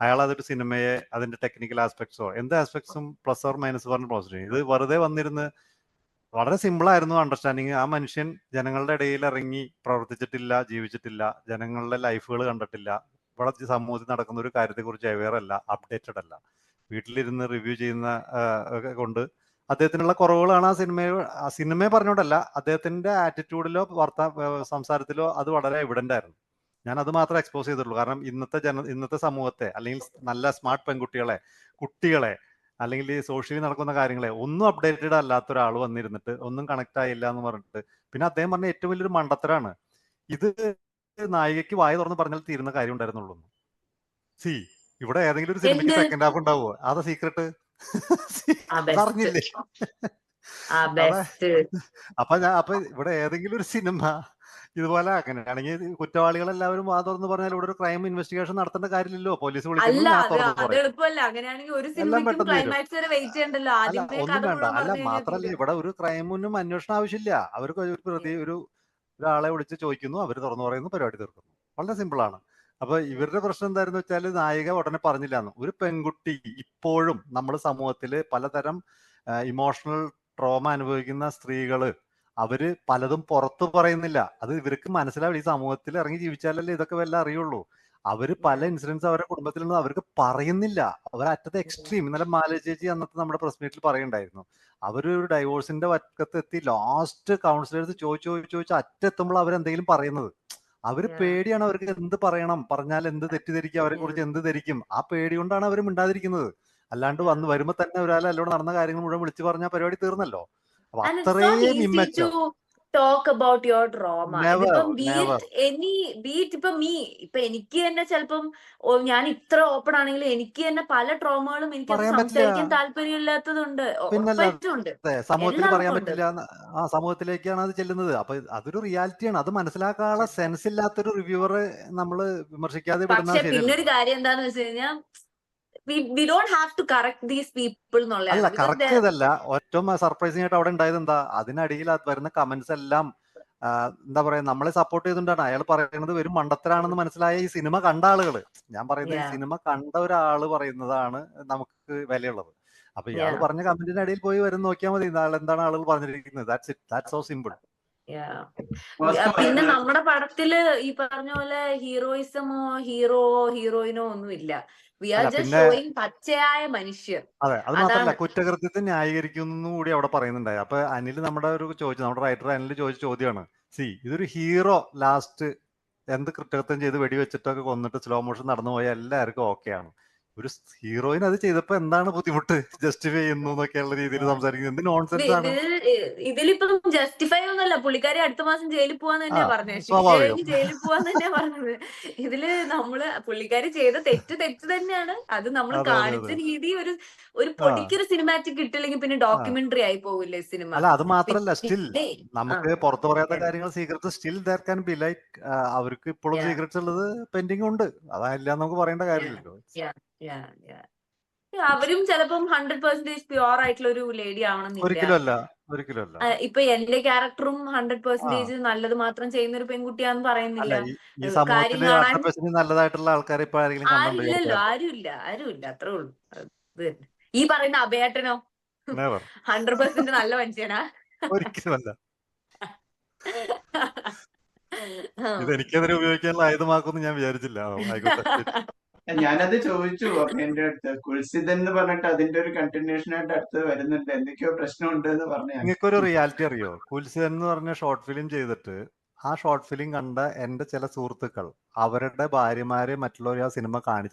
അയാൾ അതൊരു സിനിമയെ അതിന്റെ ടെക്നിക്കൽ ആസ്പെക്ട്സോ എന്ത് ആസ്പെക്ട്സും പ്ലസ് ഓർ മൈനസ് പറഞ്ഞ് പോസിറ്റീവ്. ഇത് വെറുതെ വന്നിരുന്ന് വളരെ സിമ്പിൾ ആയിരുന്നു അണ്ടർസ്റ്റാൻഡിങ്. ആ മനുഷ്യൻ ജനങ്ങളുടെ ഇടയിൽ ഇറങ്ങി പ്രവർത്തിച്ചിട്ടില്ല, ജീവിച്ചിട്ടില്ല, ജനങ്ങളുടെ ലൈഫുകൾ കണ്ടിട്ടില്ല, ഇവിടെ സമൂഹത്തിൽ നടക്കുന്ന ഒരു കാര്യത്തെക്കുറിച്ച് അവെയർ അല്ല, അപ്ഡേറ്റഡ് അല്ല. വീട്ടിലിരുന്ന് റിവ്യൂ ചെയ്യുന്ന കൊണ്ട് അദ്ദേഹത്തിനുള്ള കുറവുകളാണ് ആ സിനിമയെ പറഞ്ഞോണ്ടല്ല, അദ്ദേഹത്തിന്റെ ആറ്റിറ്റ്യൂഡിലോ സംസാരത്തിലോ അത് വളരെ എവിഡന്റ് ആയിരുന്നു. ഞാൻ അത് മാത്രമേ എക്സ്പോസ് ചെയ്തിട്ടുള്ളൂ. കാരണം ഇന്നത്തെ സമൂഹത്തെ അല്ലെങ്കിൽ നല്ല സ്മാർട്ട് പെൺകുട്ടികളെ, കുട്ടികളെ, അല്ലെങ്കിൽ ഈ സോഷ്യലി നടക്കുന്ന കാര്യങ്ങളെ ഒന്നും അപ്ഡേറ്റഡ് അല്ലാത്ത ഒരാൾ വന്നിരുന്നിട്ട് ഒന്നും കണക്ട് ആയില്ല എന്ന് പറഞ്ഞിട്ട് പിന്നെ അദ്ദേഹം പറഞ്ഞ ഏറ്റവും വലിയൊരു മണ്ടത്തരാണ് ഇത്. നായികയ്ക്ക് വായ തുറന്ന് പറഞ്ഞാൽ തീരുന്ന കാര്യം ഉണ്ടായിരുന്നുള്ളൂ. സി ഇവിടെ ഏതെങ്കിലും ഒരു സിനിമയ്ക്ക് എന്ത് സെക്കൻഡ് ഹാഫ് ഉണ്ടാവുമോ? അതാ സീക്രട്ട്. ആ ബെസ്റ്റ് അതറിഞ്ഞില്ലേ? ആ അതാ ബെസ്റ്റ് അപ്പൊ ഇവിടെ ഏതെങ്കിലും ഒരു സിനിമ ഇതുപോലെ അങ്ങനെയാണെങ്കിൽ കുറ്റവാളികളെല്ലാവരും വാ തുറന്ന് പറഞ്ഞാൽ ഇവിടെ ഒരു ക്രൈം ഇൻവെസ്റ്റിഗേഷൻ നടത്തേണ്ട കാര്യമില്ലല്ലോ. പോലീസ് അല്ല വിളിക്കുന്നു, ഞാൻ അത് തുറന്ന് അത് പറയും, എളുപ്പമല്ല. അങ്ങനെയാണെങ്കിൽ ഒരു എല്ലാം സിനിമയ്ക്കും പെട്ടെന്ന് വരും. ക്ലൈമാക്സ് വരെ വെയിറ്റ് ചെയ്യണ്ടല്ലോ. അല്ല ആദ്യമേ ഒന്നും കഥ വേണ്ട. മുഴുവൻ അല്ല പറഞ്ഞു കഴിഞ്ഞാൽ മാത്രല്ല തീരും. ഇവിടെ ഒരു ക്രൈമിനും അന്വേഷണം ആവശ്യമില്ല. അവർക്ക് ഒരു പ്രതി ഒരാളെ വിളിച്ച് ചോദിക്കുന്നു, അവർ തുറന്നു പറയുന്നു, പരിപാടി തീർക്കുന്നു. വളരെ സിമ്പിൾ ആണ്. അപ്പൊ ഇവരുടെ പ്രശ്നം എന്തായിരുന്നു വെച്ചാൽ നായിക ഉടനെ പറഞ്ഞില്ലാന്ന്. ഒരു പെൺകുട്ടി ഇപ്പോഴും നമ്മുടെ സമൂഹത്തിൽ പലതരം ഇമോഷണൽ ട്രോമ അനുഭവിക്കുന്ന സ്ത്രീകള് അവര് പലതും പുറത്തു പറയുന്നില്ല. അത് ഇവർക്ക് മനസ്സിലാവില്ല. ഈ സമൂഹത്തിൽ ഇറങ്ങി ജീവിച്ചാലല്ലേ ഇതൊക്കെ വല്ല അറിയുള്ളൂ. അവര് പല ഇൻസിഡൻസ് അവരുടെ കുടുംബത്തിൽ നിന്ന് അവർക്ക് പറയുന്നില്ല. അവർ അറ്റത്തെ എക്സ്ട്രീം. ഇന്നലെ മാല ചേച്ചി അന്നത്തെ നമ്മുടെ പ്രസ് മീറ്റിൽ പറയുണ്ടായിരുന്നു. അവര് ഒരു ഡൈവോഴ്സിന്റെ വക്കത്തെത്തി ലാസ്റ്റ് കൗൺസിലേഴ്സ് ചോദിച്ചു അറ്റെത്തുമ്പോൾ അവരെന്തെങ്കിലും പറയുന്നത്. അവര് പേടിയാണ്. അവർക്ക് എന്ത് പറയണം, പറഞ്ഞാൽ എന്ത് തെറ്റിദ്ധരിക്കും, അവരെ കുറിച്ച് എന്ത് ധരിക്കും. ആ പേടി കൊണ്ടാണ് അവർ മിണ്ടാതിരിക്കുന്നത്. അല്ലാണ്ട് വരുമ്പോ തന്നെ ഒരാൾ അല്ലോട് നടന്ന കാര്യങ്ങൾ മുഴുവൻ വിളിച്ചു പറഞ്ഞാൽ പരിപാടി തീർന്നല്ലോ. അപ്പൊ And it's not അത്രയും easy immature. to talk about your trauma. ഇതിപ്പം നെവർ ബീറ്റ് ഇപ്പൊ ഇപ്പൊ എനിക്ക് തന്നെ ചിലപ്പം ഞാൻ ഇത്ര ഓപ്പൺ ആണെങ്കിലും എനിക്ക് തന്നെ പല ട്രോമകളും എനിക്കത് പറയാൻ പറ്റില്ല. സംസാരിക്കാൻ താല്പര്യമില്ലാത്തതുണ്ട്. പിന്നല്ലാതെ ഉറപ്പായിട്ടും ഉണ്ട്. സമൂഹത്തിൽ പറയാൻ എല്ലാവർക്കും ഉണ്ട്. പറ്റില്ല. ആ സമൂഹത്തിലേക്കാണ് അത് ചെല്ലുന്നത്. അപ്പൊ അതൊരു റിയാലിറ്റിയാണ്. അത് മനസ്സിലാക്കാനുള്ള സെൻസ് ഇല്ലാത്തൊരു റിവ്യൂവറെ നമ്മള് വിമർശിക്കാതെ വിടുന്നത് പക്ഷെ പിന്നൊരു ശരിയല്ലല്ലോ. കാര്യം എന്താന്ന് വെച്ച് കഴിഞ്ഞാൽ we don't have to correct these people അല്ല, എന്നുള്ളതാണ്. Because കറക്റ്റ് ചെയ്തല്ല. ഏറ്റവും സർപ്രൈസിംഗ് ആയിട്ട് അവിടെ ഉണ്ടായത് എന്താ, അതിനടിയിൽ വരുന്ന കമന്റ്സ് എല്ലാം എന്താ പറയാ, നമ്മളെ സപ്പോർട്ട് ചെയ്തുകൊണ്ടാണ്. അയാൾ പറയുന്നത് വെറും മണ്ടത്തരാണെന്ന് മനസ്സിലായ ഈ സിനിമ കണ്ട ആളുകള്, ഞാൻ പറയുന്നത് ഈ സിനിമ കണ്ട ഒരാള് പറയുന്നതാണ് നമുക്ക് വിലയുള്ളത്. അപ്പൊ ഇയാൾ പറഞ്ഞ കമന്റിന്റെ ഇടയിൽ പോയി വരും നോക്കിയാൽ മതി എന്താണ് ആളുകൾ പറഞ്ഞിരിക്കുന്നത്. That's so simple. പിന്നെ നമ്മുടെ പടത്തില് ഈ പറഞ്ഞ പോലെ ഹീറോയിസമോ ഹീറോയിനോ ഒന്നുമില്ല. വി ആർ ജസ്റ്റ് ഷോയിങ് പച്ചയായ മനുഷ്യർ. അതെ, അത് മാത്രമല്ല കുറ്റകൃത്യത്തെ ന്യായീകരിക്കുന്നു കൂടി അവിടെ പറയുന്നുണ്ടായി. അപ്പൊ അനിൽ നമ്മുടെ റൈറ്റർ അനിൽ ചോദിച്ച ചോദ്യമാണ്, ഇതൊരു ഹീറോ ലാസ്റ്റ് എന്ത് കുറ്റകൃത്യം ചെയ്ത് വെടിവെച്ചിട്ടൊക്കെ കൊന്നിട്ട് സ്ലോ മോഷൻ നടന്നു പോയാൽ എല്ലാവർക്കും ഓക്കെയാണ്. ഒരു ഹീറോയിൻ അത് ചെയ്തപ്പോ എന്താണ് ബുദ്ധിമുട്ട്, ജസ്റ്റിഫൈ ചെയ്യുന്നു എന്നൊക്കെയുള്ള രീതിയിൽ സംസാരിക്കുന്നത് എന്ത് നോൺസെൻസ് ആണ്. ഇതിലിപ്പം ജസ്റ്റിഫൈ ഒന്നുമല്ല. പുള്ളിക്കാരി അടുത്ത മാസം ജയിലിൽ പോവാന്ന് തന്നെയാ പറഞ്ഞത്. ശിക്ഷ കഴിഞ്ഞ് ജയിലിൽ പോവാന്ന് തന്നെയാ പറഞ്ഞത്. ഇതില് പുള്ളിക്കാരി ചെയ്ത തെറ്റ് തന്നെയാണ്. അത് നമ്മൾ കാണിച്ച രീതി ഒരു പൊടിക്കൊരു സിനിമാറ്റിക് കിട്ടില്ലെങ്കിൽ പിന്നെ ഡോക്യുമെന്ററി ആയി പോകില്ലേ സിനിമ. അല്ല, അത് മാത്രല്ല, സ്റ്റിൽ നമുക്ക് പുറത്തു പറയാത്ത കാര്യങ്ങൾ secrets still there can be like അവർക്ക് ഇപ്പോഴും സീക്രട്സ് ഉള്ളത് പെൻഡിങ് ഉണ്ട്. അതല്ല നമുക്ക് പറയേണ്ട കാര്യമില്ലല്ലോ. അവരും ചിലപ്പം 100% പ്യുവർ ആയിട്ടുള്ള ഒരു ലേഡി ആവണമെന്നില്ല. ഒരിക്കലും അല്ല. ഇപ്പൊ എന്റെ ക്യാരക്ടറും 100% നല്ലത് മാത്രം ചെയ്യുന്ന ഒരു പെൺകുട്ടിയാന്ന് പറയുന്നില്ല. ഈ സമൂഹത്തിൽ 100% നല്ലതായിട്ടുള്ള ആൾക്കാരെ ഇപ്പൊ ആരെങ്കിലും ആരുമില്ലല്ലോ. ആരുമില്ല. അത്രേ ഉള്ളൂ. ഈ പറയുന്ന അഭയേട്ടനോ 100% നല്ല മനുഷ്യനാ? ഒരിക്കലുമല്ല. ഇത് എനിക്കെതിരെ ഉപയോഗിക്കാനുള്ള ആയുധമാക്കുമെന്ന് ഞാൻ വിചാരിച്ചില്ല. ഞാനത് ചോദിച്ചു എന്റെ അടുത്ത്. കുൽസിതൻ എന്ന് പറഞ്ഞിട്ട് അതിന്റെ ഒരു കണ്ടിന്യൂഷൻ ആയിട്ട് അടുത്ത് വരുന്നുണ്ട്, എന്തൊക്കെയോ പ്രശ്നമുണ്ട് എന്ന് പറഞ്ഞു. നിങ്ങൾക്കൊരു റിയാലിറ്റി അറിയോ? കുൽസിതൻ എന്ന് പറഞ്ഞ ഷോർട്ട് ഫിലിം ചെയ്തിട്ട് ആ ഷോർട്ട് ഫിലിം കണ്ട എന്റെ ചില സുഹൃത്തുക്കൾ അവരുടെ ഭാര്യമാരെ മറ്റുള്ളവർ ആ സിനിമ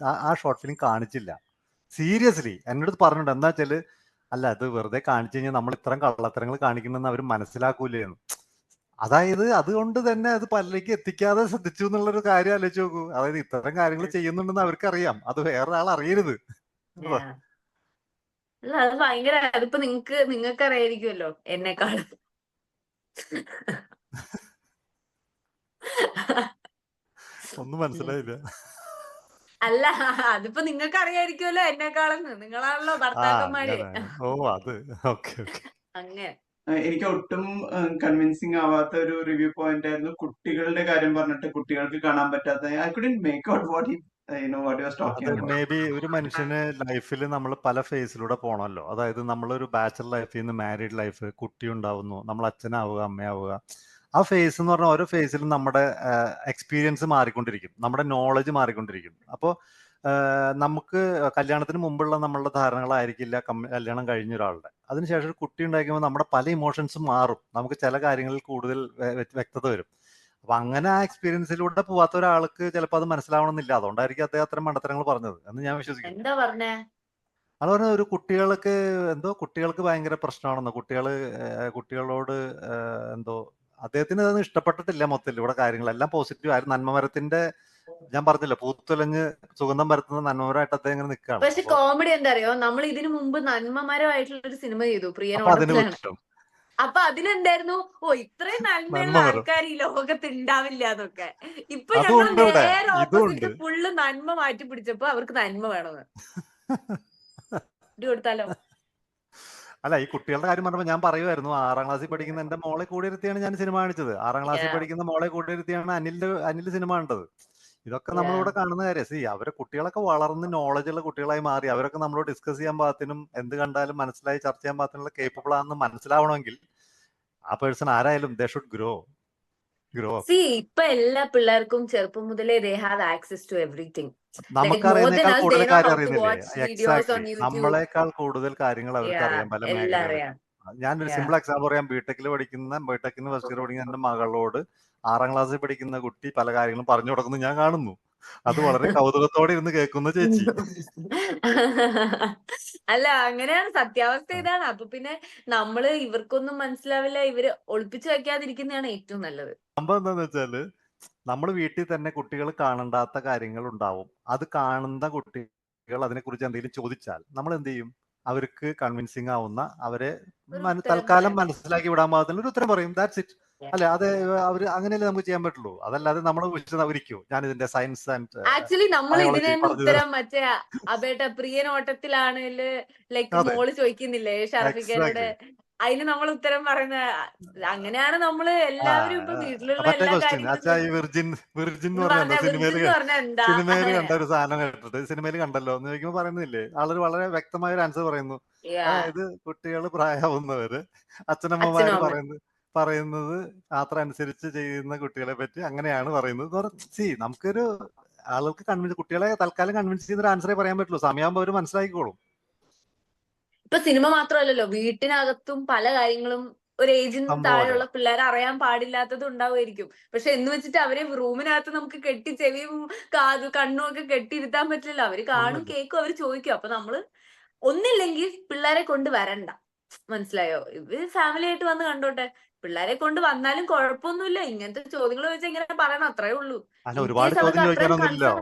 ആ ഷോർട്ട് ഫിലിം കാണിച്ചില്ല. സീരിയസ്ലി എന്നോട് പറഞ്ഞിട്ടുണ്ട്. എന്താ വെച്ചാല്, അല്ല അത് വെറുതെ കാണിച്ചു കഴിഞ്ഞാൽ നമ്മൾ ഇത്തരം കള്ളത്തരങ്ങൾ കാണിക്കണമെന്ന് അവർ മനസ്സിലാക്കൂലേന്ന്. അതായത് അതുകൊണ്ട് തന്നെ അത് പലരിലേക്ക് എത്തിക്കാതെ ശ്രദ്ധിച്ചു എന്നുള്ളൊരു കാര്യം ആലോചിച്ച് നോക്കൂ. അതായത് ഇത്തരം കാര്യങ്ങൾ ചെയ്യുന്നുണ്ടെന്ന് അവർക്കറിയാം, അത് വേറെ ആൾ അറിയരുത്. അല്ല, അത് ഭയങ്കര, അതിപ്പോ നിങ്ങൾക്ക് അറിയായിരിക്കുമല്ലോ എന്നെക്കാളും. ഒന്നും മനസ്സിലായില്ല. അല്ല, അതിപ്പോ നിങ്ങൾക്ക് അറിയായിരിക്കുമല്ലോ എന്നെക്കാളെന്ന്. നിങ്ങളാണല്ലോ ആ ഭർത്താക്കന്മാര്. അങ്ങനെ. ഓ അത് ഓക്കെ ഓക്കെ. അങ്ങനെ എനിക്ക് ഒട്ടും കൺവിൻസിങ് ആവാത്ത ഒരു റിവ്യൂ പോയിന്റ് ആയിരുന്നു കുട്ടികളുടെ കാര്യം പറഞ്ഞിട്ട് കുട്ടികൾക്ക് കാണാൻ പറ്റാത്ത. I couldn't make out what what you was അത് ടോക്കിംഗ് മേ അബൌട്ട്. ബി ഒരു മനുഷ്യന് ലൈഫിൽ നമ്മൾ പല ഫേസിലൂടെ പോകണമല്ലോ. അതായത് നമ്മളൊരു ബാച്ചലർ ലൈഫിൽ നിന്ന് മാരീഡ് ലൈഫ്, കുട്ടി ഉണ്ടാവുന്നു, നമ്മൾ അച്ഛനാവുക, അമ്മയാവുക. ആ ഫേസ് എന്ന് പറഞ്ഞാൽ ഓരോ ഫേസിലും നമ്മുടെ എക്സ്പീരിയൻസ് മാറിക്കൊണ്ടിരിക്കും, നമ്മുടെ നോളജ് മാറിക്കൊണ്ടിരിക്കും. അപ്പോൾ നമുക്ക് കല്യാണത്തിന് മുമ്പുള്ള നമ്മളുടെ ധാരണകളായിരിക്കില്ല കല്യാണം കഴിഞ്ഞ ഒരാളുടെ. അതിനുശേഷം ഒരു കുട്ടി ഉണ്ടാക്കുമ്പോൾ നമ്മുടെ പല ഇമോഷൻസും മാറും, നമുക്ക് ചില കാര്യങ്ങളിൽ കൂടുതൽ വ്യക്തത വരും. അപ്പൊ അങ്ങനെ ആ എക്സ്പീരിയൻസിലൂടെ പോവാത്ത ഒരാൾക്ക് ചിലപ്പോൾ അത് മനസ്സിലാവണമെന്നില്ല. അതുകൊണ്ടായിരിക്കും അദ്ദേഹം അത്തരം മണ്ടത്തരങ്ങൾ പറഞ്ഞത് എന്ന് ഞാൻ വിശ്വസിക്കുന്നു. എന്താ പറഞ്ഞേ? അത് പറഞ്ഞ ഒരു കുട്ടികൾക്ക് ഭയങ്കര പ്രശ്നമാണെന്നോ, കുട്ടികളോട് എന്തോ അദ്ദേഹത്തിന് അതൊന്നും ഇഷ്ടപ്പെട്ടിട്ടില്ല. മൊത്തത്തിൽ ഇവിടെ കാര്യങ്ങളെല്ലാം പോസിറ്റീവ് ആയിരുന്നു. നന്മമരത്തിന്റെ ഞാൻ പറഞ്ഞില്ല, പൂത്തുലഞ്ഞ് സുഗന്ധം പരത്തുന്ന നന്മമരമായിട്ട് അദ്ദേഹം ഇങ്ങനെ നിൽക്കുകയാണ്. പക്ഷെ കോമഡി എന്താ അറിയോ, നമ്മൾ ഇതിനു മുമ്പ് നന്മമരമായിട്ടുള്ള ഒരു സിനിമ ചെയ്തു, അപ്പൊ അതിന് പ്രിയനോടത്തിലാണ്. കുറ്റം അപ്പൊ അതിലെന്തായിരുന്നു, ഓ ഇത്രയും നന്മയുള്ള നന്മമരം ആൾക്കാർ ഈ ലോകത്ത് ഉണ്ടാവില്ല എന്നൊക്കെ. ഇപ്പൊ ഞങ്ങൾ അതുകൊണ്ട് ഇവിടെ നേരെ ഇതും ഓപ്പോസിറ്റ്, ഉണ്ട്. ഫുള്ള് നന്മ മാറ്റി പിടിച്ചപ്പോ അവർക്ക് നന്മ വേണമെന്ന് കൊടുത്താലോ? അല്ല, ഈ കുട്ടികളുടെ കാര്യം പറഞ്ഞപ്പോൾ ഞാൻ പറയുമായിരുന്നു, 6ാം ക്ലാസ്സിൽ പഠിക്കുന്ന എന്റെ മോളെ കൂടെ ഇരുത്തിയാണ് ഞാൻ സിനിമ കാണിച്ചത്. 6ാം ക്ലാസ്സിൽ പഠിക്കുന്ന മോളെ കൂടെ ഇരുത്തിയാണ് അനിൽ സിനിമ കണ്ടത്. ഇതൊക്കെ നമ്മളിവിടെ കാണുന്ന കാര്യം. അവരെ കുട്ടികളൊക്കെ വളർന്ന് നോളജുള്ള കുട്ടികളായി മാറി. അവരൊക്കെ നമ്മളോട് ഡിസ്കസ് ചെയ്യാൻ പാകത്തിനും എന്ത് കണ്ടാലും മനസ്സിലായി ചർച്ച ചെയ്യാൻ പാകത്തിനുള്ള കേപ്പബിൾ ആണെന്ന് മനസ്സിലാവണമെങ്കിൽ ആ പേഴ്സൺ ആരായാലും ദേ ഷുഡ് ഗ്രോ ഇപ്പൊ എല്ലാ പിള്ളേർക്കും ചെറുപ്പം മുതലേ they have access to everything. നമുക്കറിയുന്നേക്കാൾ കൂടുതൽ കാര്യം അറിയുന്നില്ലേ? videos on exactly, YouTube. നമ്മളെക്കാൾ കൂടുതൽ കാര്യങ്ങൾ അവർക്ക് അറിയാം പല എല്ലാം മേഖലകളിലും. അറിയാം. ഞാനൊരു സിമ്പിൾ എക്സാമ്പിൾ പറയാം. ബിടെക്കിന് ഫസ്റ്റ് ഇയർ പഠിക്കുന്ന എന്റെ മകളോട് 6ാം ക്ലാസ്സിൽ പഠിക്കുന്ന കുട്ടി പല കാര്യങ്ങളും പറഞ്ഞു കൊടുക്കുന്നത് ഞാൻ കാണുന്നു. അത് വളരെ കൗതുകത്തോടെ ഇരുന്ന് കേൾക്കുന്ന ചേച്ചി. അല്ല, അങ്ങനെയാണ് സത്യാവസ്ഥ. ഇതാണ്. അപ്പൊ പിന്നെ നമ്മള് ഇവർക്കൊന്നും മനസ്സിലാവില്ല, ഇവര് ഒളിപ്പിച്ചു വെക്കാതിരിക്കുന്നതാണ് ഏറ്റവും നല്ലത്. സംഭവം എന്താന്ന് വെച്ചാല്, നമ്മൾ വീട്ടിൽ തന്നെ കുട്ടികൾ കാണണ്ടാത്ത കാര്യങ്ങൾ ഉണ്ടാവും. അത് കാണുന്ന കുട്ടികൾ അതിനെക്കുറിച്ച് എന്തെങ്കിലും ചോദിച്ചാൽ നമ്മൾ എന്ത് ചെയ്യും? അവർക്ക് കൺവിൻസിങ് ആവുന്ന, അവരെ ഒരു ഉത്തരം തൽക്കാലം പറയാം. മനസ്സിലാക്കി വിടാൻ പാകത്തിന് ഒരു ഉത്തരം പറയും. That's it. അല്ലെ? അത് അവര് അങ്ങനെയല്ലേ നമുക്ക് ചെയ്യാൻ പറ്റുള്ളൂ. അതല്ലാതെ നമ്മൾ വിളിച്ചവരിക്കോ ഞാൻ ഇതിന്റെ സയൻസ് ആൻഡ് ആക്ച്വലി നമ്മൾ ഇതിന് ബയോളജി തന്നെ പറഞ്ഞു തരാം. ഉത്തരം മറ്റേ അബേട്ട പ്രിയനോട്ടത്തിലാണെങ്കില് ലൈക്ക് അതെ, മോള് ചോദിക്കുന്നില്ലേ ഷറഫിക്കനോട്, എക്സാക്ട്ലി. അതിന് നമ്മൾ ഉത്തരം പറയുന്ന. അങ്ങനെയാണ് നമ്മള് എല്ലാവരും ഇപ്പൊ വീട്ടിലുള്ള മറ്റേ എല്ലാ ക്വസ്റ്റ്യൻ കാര്യങ്ങളും അച്ഛാ, ഈ വിർജിൻ എന്ന് പറഞ്ഞ എന്താ? വിർജിൻ എന്ന് പറഞ്ഞാൽ എന്താ? സിനിമയിൽ കണ്ട ഒരു സാധനം കേട്ടിട്ട് സിനിമയിൽ കണ്ടല്ലോ എന്ന് ചോദിക്കുമ്പോൾ പറയുന്നില്ലേ, ആളൊരു വളരെ വ്യക്തമായ ഒരു ആൻസർ പറയുന്നു. അതായത് കുട്ടികൾ പ്രായമാവുന്നവര് അച്ഛനമ്മമാര് അച്ഛനും അമ്മ. പറയുന്നത് അത്ര അനുസരിച്ച് ചെയ്യുന്ന കുട്ടികളെ പറ്റി അങ്ങനെയാണ് പറയുന്നത്. നമുക്കൊരു ആളുകൾക്ക് കുട്ടികളെ തൽക്കാലം കൺവിൻസ് ചെയ്യുന്ന ഒരു ആൻസറേ പറയാൻ പറ്റുള്ളൂ. സമയമാകുമ്പോൾ അവർ മനസ്സിലാക്കിക്കോളും. ഇപ്പൊ സിനിമ മാത്രമല്ലല്ലോ, വീട്ടിനകത്തും പല കാര്യങ്ങളും ഒരു ഏജിന് താഴെയുള്ള പിള്ളേർ അറിയാൻ പാടില്ലാത്തത് ഉണ്ടാവുമായിരിക്കും. പക്ഷെ എന്ന് വെച്ചിട്ട് അവരെ റൂമിനകത്ത് നമുക്ക് കെട്ടി ചെവിയും കണ്ണും ഒക്കെ കെട്ടിയിരുത്താൻ പറ്റില്ലല്ലോ. അവര് കാണും, കേൾക്കും, അവര് ചോദിക്കും. അപ്പൊ നമ്മള് ഒന്നില്ലെങ്കിൽ പിള്ളേരെ കൊണ്ട് വരണ്ട, മനസ്സിലായോ? ഇവര് ഫാമിലി ആയിട്ട് വന്ന് കണ്ടോട്ടെ. പിള്ളേരെ കൊണ്ട് വന്നാലും കുഴപ്പമൊന്നുമില്ല. ഇങ്ങനത്തെ ചോദ്യങ്ങൾ വെച്ചാൽ ഇങ്ങനെ പറയണം, അത്രേ ഉള്ളൂ. അല്ല, ഒരുപാട് ചോദ്യം ചോദിക്കാനൊന്നുമില്ലോ.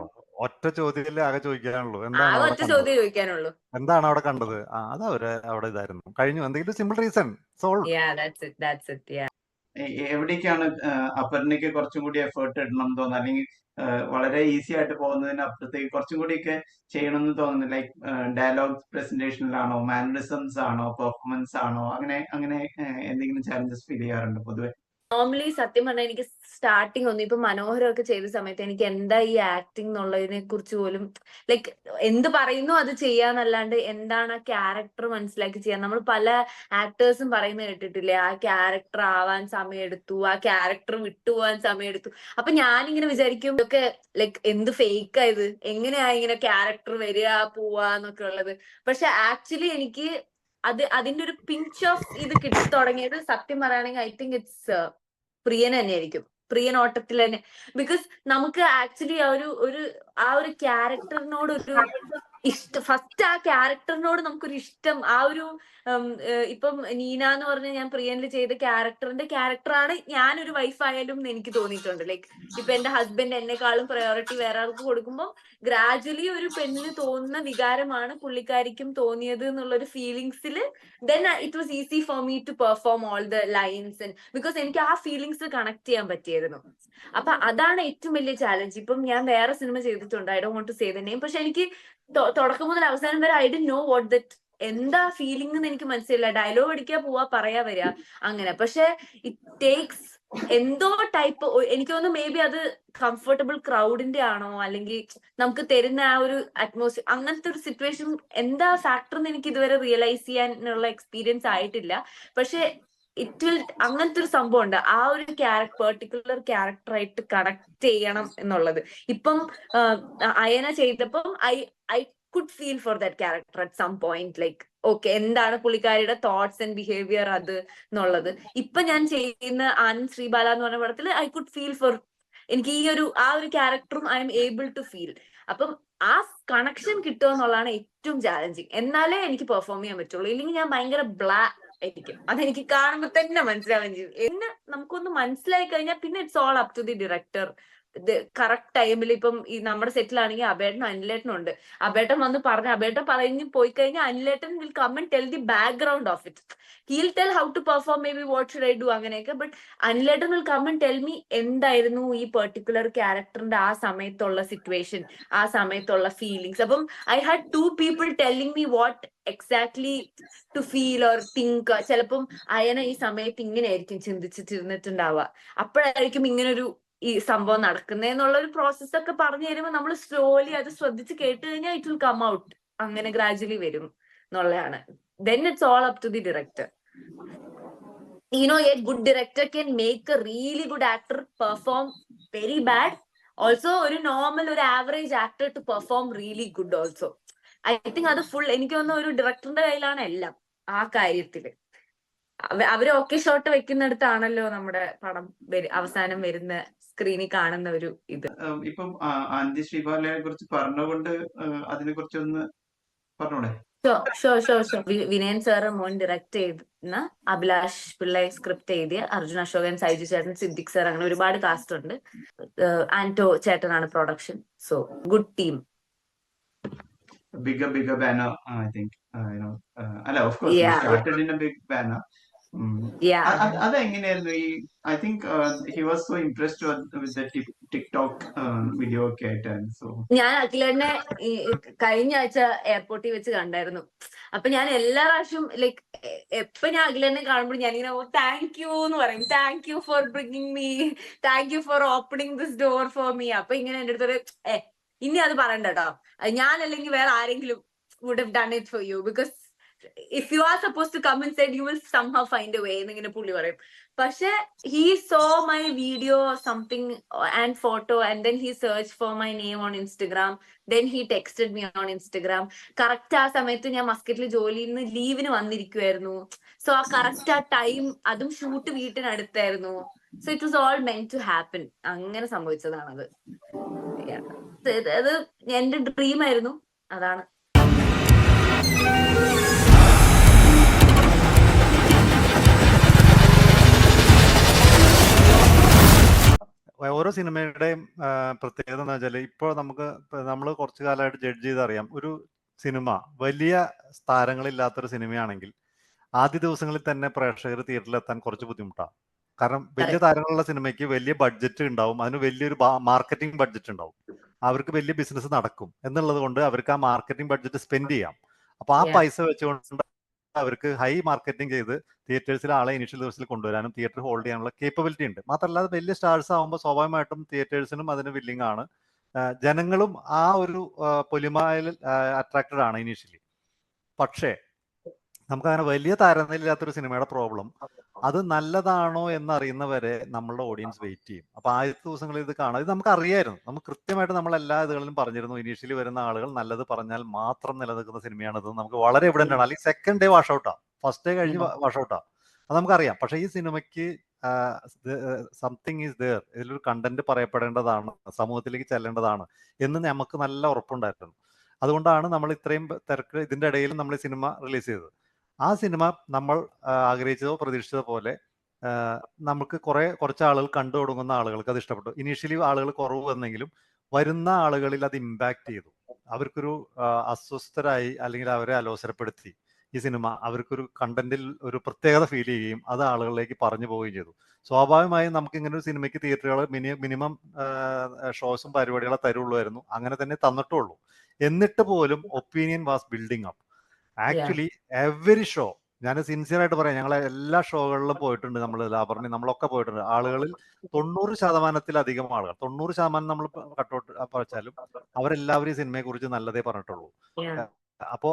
ഒറ്റ ചോദ്യമല്ലേ ആകെ ചോദിക്കാനുള്ളൂ. ആകെ ഒറ്റ ചോദ്യം ചോദിക്കാനുള്ളൂ. എന്താണ് അവിടെ കണ്ടത്? അത് അവിടെ ഇതായിരുന്നു, കഴിഞ്ഞു. എന്തെങ്കിലും സിമ്പിൾ റീസൺ സോൾവ്. എവിടേക്കാണ് അപർണയ്ക്ക് കുറച്ചും കൂടി എഫേർട്ട് ഇടണം എന്ന് തോന്നുന്നത്? അല്ലെങ്കിൽ വളരെ ഈസി ആയിട്ട് പോകുന്നതിന് അപ്പുറത്തേക്ക് കുറച്ചും കൂടിയൊക്കെ ചെയ്യണം എന്ന് തോന്നുന്നു? ലൈക്ക് ഡയലോഗ് പ്രസന്റേഷനിലാണോ, മാനറിസംസ് ആണോ, പെർഫോമൻസ് ആണോ, അങ്ങനെ എന്തെങ്കിലും ചാലഞ്ചസ് ഫീൽ ചെയ്യാറുണ്ട് പൊതുവെ? നോർമലി സത്യം പറഞ്ഞാൽ എനിക്ക് സ്റ്റാർട്ടിങ് ഒന്നും, ഇപ്പൊ മനോഹരമൊക്കെ ചെയ്ത സമയത്ത് എനിക്ക് എന്താ ഈ ആക്ടിങ് എന്നുള്ളതിനെ കുറിച്ച് പോലും ലൈക്ക് എന്ത് പറയുന്നു അത് ചെയ്യാന്നല്ലാണ്ട് എന്താണ് ആ ക്യാരക്ടർ മനസ്സിലാക്കി ചെയ്യാൻ. നമ്മൾ പല ആക്ടേഴ്സും പറയുന്നത് കേട്ടിട്ടില്ലേ, ആ ക്യാരക്ടർ ആവാൻ സമയമെടുത്തു, ആ ക്യാരക്ടർ വിട്ടുപോകാൻ സമയമെടുത്തു. അപ്പൊ ഞാനിങ്ങനെ വിചാരിക്കും, ഇതൊക്കെ ലൈക്ക് എന്ത് ഫേക്കാ ഇത്, എങ്ങനെയാ ഇങ്ങനെ ക്യാരക്ടർ വരിക പോവാന്നൊക്കെ ഉള്ളത്. പക്ഷെ ആക്ച്വലി എനിക്ക് അതിന്റെ ഒരു പിഞ്ച് ഓഫ് ഇത് കിട്ടി തുടങ്ങിയത് സത്യം പറയുകയാണെങ്കിൽ ഐ തിങ്ക് ഇറ്റ്സ് പ്രിയൻ തന്നെയായിരിക്കും. പ്രിയനോട്ടത്തിൽ തന്നെ. ബിക്കോസ് നമുക്ക് ആക്ച്വലി ആ ഒരു ക്യാരക്ടറിനോട് ഒരു ഫസ്റ്റ് ആ ക്യാരക്ടറിനോട് നമുക്കൊരു ഇഷ്ടം, ആ ഒരു ഇപ്പം നീന എന്ന് പറഞ്ഞ ഞാൻ പ്രിയനിൽ ചെയ്ത ക്യാരക്ടറാണ് ഞാനൊരു വൈഫ് ആയാലും എന്ന് എനിക്ക് തോന്നിയിട്ടുണ്ട്. ലൈക്ക് ഇപ്പൊ എന്റെ ഹസ്ബൻഡ് എന്നെക്കാളും പ്രയോറിറ്റി വേറെ ആൾക്ക് കൊടുക്കുമ്പോൾ ഗ്രാജുവലി ഒരു പെണ്ണിന് തോന്നുന്ന വികാരമാണ് പുള്ളിക്കാരിക്കും തോന്നിയത് എന്നുള്ളൊരു ഫീലിങ്സിൽ then it was easy for me to perform all the lines and because എനിക്ക് ആ ഫീലിങ്സ് കണക്ട് ചെയ്യാൻ പറ്റിയായിരുന്നു. അപ്പൊ അതാണ് ഏറ്റവും വലിയ ചാലഞ്ച്. ഇപ്പം ഞാൻ വേറെ സിനിമ ചെയ്തിട്ടുണ്ട്, I don't want to say the name, പക്ഷെ എനിക്ക് തുടക്കം മുതൽ അവസാനം വരെ I didn't know what that എന്താ ഫീലിംഗ് എന്ന് എനിക്ക് മനസ്സിലായില്ല. ഡയലോഗ് അടിക്കുക, പോവാ, പറയാ, വരിക, അങ്ങനെ. പക്ഷെ ഇറ്റ് ടേക്സ് എന്തോ ടൈപ്പ്, എനിക്ക് തോന്നുന്നു മേ ബി അത് കംഫർട്ടബിൾ ക്രൗഡിന്റെ ആണോ, അല്ലെങ്കിൽ നമുക്ക് തരുന്ന ആ ഒരു അറ്റ്മോസ്ഫിയർ, അങ്ങനത്തെ ഒരു സിറ്റുവേഷൻ എന്താ ഫാക്ടർ എന്ന് എനിക്ക് ഇതുവരെ റിയലൈസ് ചെയ്യാനുള്ള എക്സ്പീരിയൻസ് ആയിട്ടില്ല. പക്ഷെ ഇറ്റ് വിൽ, അങ്ങനത്തെ ഒരു സംഭവം ഉണ്ട്, ആ ഒരു പെർട്ടിക്കുലർ ക്യാരക്ടറായിട്ട് കണക്ട് ചെയ്യണം എന്നുള്ളത്. ഇപ്പം അയന ചെയ്തപ്പം I could feel for that character at some point, like okay എന്താണ് പുള്ളിക്കാരിയുടെ തോട്ട്സ് ആൻഡ് ബിഹേവിയർ അത് എന്നുള്ളത്. ഇപ്പൊ ഞാൻ ചെയ്യുന്ന ആനന്ദ് ശ്രീബാല എന്ന് പറഞ്ഞ പടത്തിൽ ഐ കുഡ് ഫീൽ ഫോർ, എനിക്ക് ആ ഒരു ക്യാരക്ടറും I am able to feel. അപ്പം ആ കണക്ഷൻ കിട്ടുക എന്നുള്ളതാണ് ഏറ്റവും ചാലഞ്ചിങ്. എന്നാലേ എനിക്ക് പെർഫോം ചെയ്യാൻ പറ്റുള്ളൂ, ഇല്ലെങ്കിൽ ഞാൻ ഭയങ്കര ആയിരിക്കും. അതെനിക്ക് കാണുമ്പോൾ തന്നെ മനസ്സിലാവുകയും ചെയ്യും. എന്നെ നമുക്കൊന്ന് മനസ്സിലായി കഴിഞ്ഞാൽ പിന്നെ it's all up to the director. Correct ടൈമിൽ ഇപ്പം ഈ നമ്മുടെ സെറ്റിലാണെങ്കിൽ അബേട്ടനും അനിലേട്ടനും ഉണ്ട്. അബേട്ടൻ വന്ന് അബേട്ടൻ പറഞ്ഞ് പോയി കഴിഞ്ഞാൽ അനിലേട്ടൻ will come and tell the background of it. He'll tell how to perform, maybe what should I do, അങ്ങനെയൊക്കെ. ബട്ട് അനിലേട്ടൻ will come and tell me എന്തായിരുന്നു ഈ പെർട്ടിക്കുലർ ക്യാരക്ടറിന്റെ ആ സമയത്തുള്ള സിറ്റുവേഷൻ, ആ സമയത്തുള്ള ഫീലിങ്സ്. അപ്പം I had 2 people telling me what exactly to feel or think. ചിലപ്പം അയന ഈ സമയത്ത് ഇങ്ങനെയായിരിക്കും ചിന്തിച്ചിരുന്നിട്ടുണ്ടാവുക, അപ്പോഴായിരിക്കും ഇങ്ങനൊരു ഈ സംഭവം നടക്കുന്നതെന്നുള്ള ഒരു പ്രോസസ് ഒക്കെ പറഞ്ഞു തരുമ്പോൾ നമ്മൾ സ്ലോലി അത് ശ്രദ്ധിച്ച് കേട്ട് കഴിഞ്ഞാൽ ഇറ്റ് വിൽ കം ഔട്ട്, അങ്ങനെ ഗ്രാജുവലി വരും എന്നുള്ളതാണ്. then it's all up to the director. You know, a good director can make a really good actor perform very bad, also ഒരു നോർമൽ ഒരു average actor to perform really good also. I think അത് full എനിക്ക് തോന്നുന്നു ഒരു ഡയറക്ടറിന്റെ കയ്യിലാണ് എല്ലാം ആ കാര്യത്തില്. അവര് ഓക്കെ ഷോട്ട് വെക്കുന്നിടത്താണല്ലോ നമ്മുടെ പടം അവസാനം വരുന്ന സ്ക്രീനിൽ കാണുന്ന ഒരു ഇത്. ഇപ്പം ആനന്ദ് ശ്രീബാലയെ കുറിച്ച് പറഞ്ഞുകൊണ്ട് അതിനെ കുറിച്ചൊന്ന് പറഞ്ഞോളെ. വിനയൻ സാറ് മോൻ ഡയറക്ട് ചെയ്യുന്ന, അഭിലാഷ് പിള്ളൈ സ്ക്രിപ്റ്റ് എഴുതിയ, അർജുൻ അശോകൻ, സൈജു ചേട്ടൻ, സിദ്ദിഖ് സാർ, അങ്ങനെ ഒരുപാട് കാസ്റ്റ് ഉണ്ട്. ആന്റോ ചേട്ടനാണ് production. So good team. Bigger banner, I think. Of course, we started in a big banner. അതെങ്ങനെയായിരുന്നു ഈ, I think he was so impressed with the TikTok video ഒക്കെ ആയിട്ടാണ്. സോ ഞാൻ അഖിലേട്ടനെ കഴിഞ്ഞ ആഴ്ച എയർപോർട്ടിൽ വെച്ച് കണ്ടായിരുന്നു. അപ്പൊ ഞാൻ എല്ലാ പ്രാവശ്യവും ലൈക്ക് എപ്പൊ ഞാൻ അഖിലേട്ടനെ കാണുമ്പോൾ ഞാനിങ്ങനെ താങ്ക് യു എന്ന് പറയും, thank you for bringing me, thank you for opening this door for me. അപ്പൊ ഇങ്ങനെ എന്റെ അടുത്തൊരു ഇനി അത് പറയണ്ട കേട്ടോ, ഞാൻ അല്ലെങ്കിൽ വേറെ ആരെങ്കിലും would have done it for you, because if you are supposed to come and say, you will somehow find a way എന്നിങ്ങനെ പുള്ളി പറയും. പക്ഷെ he saw my video or something and photo and then he searched for my name on Instagram, then he texted me on Instagram. Correct ആ സമയത്ത് ഞാൻ മസ്കറ്റിൽ ജോലിയിൽ നിന്ന് ലീവിന് വന്നിരിക്കുവായിരുന്നു. സോ ആ കറക്റ്റ് ആ ടൈം, അതും ഷൂട്ട് വീട്ടിനടുത്തായിരുന്നു. So it was all meant to happen. അങ്ങനെ സംഭവിച്ചതാണത്. അത് എന്റെ ഡ്രീം ആയിരുന്നു. അതാണ്. ഓരോ സിനിമയുടെയും പ്രത്യേകത എന്ന് വെച്ചാൽ, ഇപ്പോൾ നമ്മൾ കുറച്ചു കാലമായിട്ട് ജഡ്ജ് ചെയ്തറിയാം, ഒരു സിനിമ വലിയ താരങ്ങളില്ലാത്തൊരു സിനിമയാണെങ്കിൽ ആദ്യ ദിവസങ്ങളിൽ തന്നെ പ്രേക്ഷകർ തിയേറ്ററിൽ എത്താൻ കുറച്ച് ബുദ്ധിമുട്ടാണ്. കാരണം വലിയ താരങ്ങളുള്ള സിനിമയ്ക്ക് വലിയ ബഡ്ജറ്റ് ഉണ്ടാവും, അതിന് വലിയൊരു മാർക്കറ്റിംഗ് ബഡ്ജറ്റ് ഉണ്ടാവും, അവർക്ക് വലിയ ബിസിനസ് നടക്കും എന്നുള്ളത് കൊണ്ട് അവർക്ക് ആ മാർക്കറ്റിംഗ് ബഡ്ജറ്റ് സ്പെൻഡ് ചെയ്യാം. അപ്പൊ ആ പൈസ വെച്ചുകൊണ്ട് അവർക്ക് ഹൈ മാർക്കറ്റിംഗ് ചെയ്ത് തിയേറ്റേഴ്സിൽ ആളെ ഇനിഷ്യൽ ദിവസത്തിൽ കൊണ്ടുവരാനും തിയേറ്റർ ഹോൾഡ് ചെയ്യാനുള്ള കേപ്പബിലിറ്റി ഉണ്ട്. മാത്രമല്ല അത് വലിയ സ്റ്റാർസ് ആകുമ്പോൾ സ്വാഭാവികമായിട്ടും തിയേറ്റേഴ്സിനും അതിന് വില്ലിംഗ് ആണ്, ജനങ്ങളും ആ ഒരു പൊലിമയിൽ അട്രാക്റ്റഡ് ആണ് ഇനീഷ്യലി. പക്ഷേ നമുക്കങ്ങനെ വലിയ താരനില്ലാത്തൊരു സിനിമയുടെ പ്രോബ്ലം, അത് നല്ലതാണോ എന്നറിയുന്നവരെ നമ്മളുടെ ഓഡിയൻസ് വെയിറ്റ് ചെയ്യും. അപ്പൊ ആദ്യത്തെ ദിവസങ്ങളിൽ ഇത് കാണാം, ഇത് നമുക്ക് അറിയായിരുന്നു, നമുക്ക് കൃത്യമായിട്ട് നമ്മൾ എല്ലാ ഇതുകളിലും പറഞ്ഞിരുന്നു, ഇനീഷ്യലി വരുന്ന ആളുകൾ നല്ലത് പറഞ്ഞാൽ മാത്രം നിലനിൽക്കുന്ന സിനിമയാണിത്, നമുക്ക് വളരെ എവിഡന്റ് ആണ്. അല്ലെങ്കിൽ സെക്കൻഡ് ഡേ വാഷൗട്ടാ, ഫസ്റ്റ് ഡേ കഴിഞ്ഞ് വാഷൗട്ടാ, അത് നമുക്കറിയാം. പക്ഷെ ഈ സിനിമയ്ക്ക് സംതിങ് ഈസ് ദെയർ, ഇതിലൊരു കണ്ടന്റ് പറയപ്പെടേണ്ടതാണ്, സമൂഹത്തിലേക്ക് ചെല്ലേണ്ടതാണ് എന്ന് നമുക്ക് നല്ല ഉറപ്പുണ്ടായിരുന്നു. അതുകൊണ്ടാണ് നമ്മൾ ഇത്രയും തിരക്ക് ഇതിന്റെ ഇടയിൽ നമ്മൾ ഈ സിനിമ റിലീസ് ചെയ്തത്. ആ സിനിമ നമ്മൾ ആഗ്രഹിച്ചതോ പ്രതീക്ഷിച്ചതോ പോലെ നമുക്ക് കുറച്ച് ആളുകൾ കണ്ടു തുടങ്ങുന്ന ആളുകൾക്ക് അത് ഇഷ്ടപ്പെട്ടു. ഇനീഷ്യലി ആളുകൾ കുറവ് വന്നെങ്കിലും വരുന്ന ആളുകളിൽ അത് ഇമ്പാക്ട് ചെയ്തു. അവർക്കൊരു അസ്വസ്ഥരായി അല്ലെങ്കിൽ അവരെ അലോസരപ്പെടുത്തി ഈ സിനിമ. അവർക്കൊരു കണ്ടന്റിൽ ഒരു പ്രത്യേകത ഫീൽ ചെയ്യുകയും അത് ആളുകളിലേക്ക് പറഞ്ഞു പോവുകയും ചെയ്തു. സ്വാഭാവികമായും നമുക്ക് ഇങ്ങനെ ഒരു സിനിമയ്ക്ക് തിയേറ്ററുകൾ മിനിമം ഷോസും പരിപാടികളെ തരുള്ളൂ. അങ്ങനെ തന്നെ തന്നിട്ടുള്ളൂ. എന്നിട്ട് പോലും opinion was building up. Actually every show, ഞാൻ സിൻസിയർ ആയിട്ട് പറയാം, ഞങ്ങളെ എല്ലാ ഷോകളിലും പോയിട്ടുണ്ട്. നമ്മൾ ലാബറിന് നമ്മളൊക്കെ പോയിട്ടുണ്ട്. ആളുകളിൽ 90% ആളുകൾ, 90% നമ്മൾ കട്ടൗട്ട് വെച്ചാലും അവരെല്ലാവരും ഈ സിനിമയെ കുറിച്ച് നല്ലതേ പറഞ്ഞിട്ടുള്ളൂ. അപ്പോ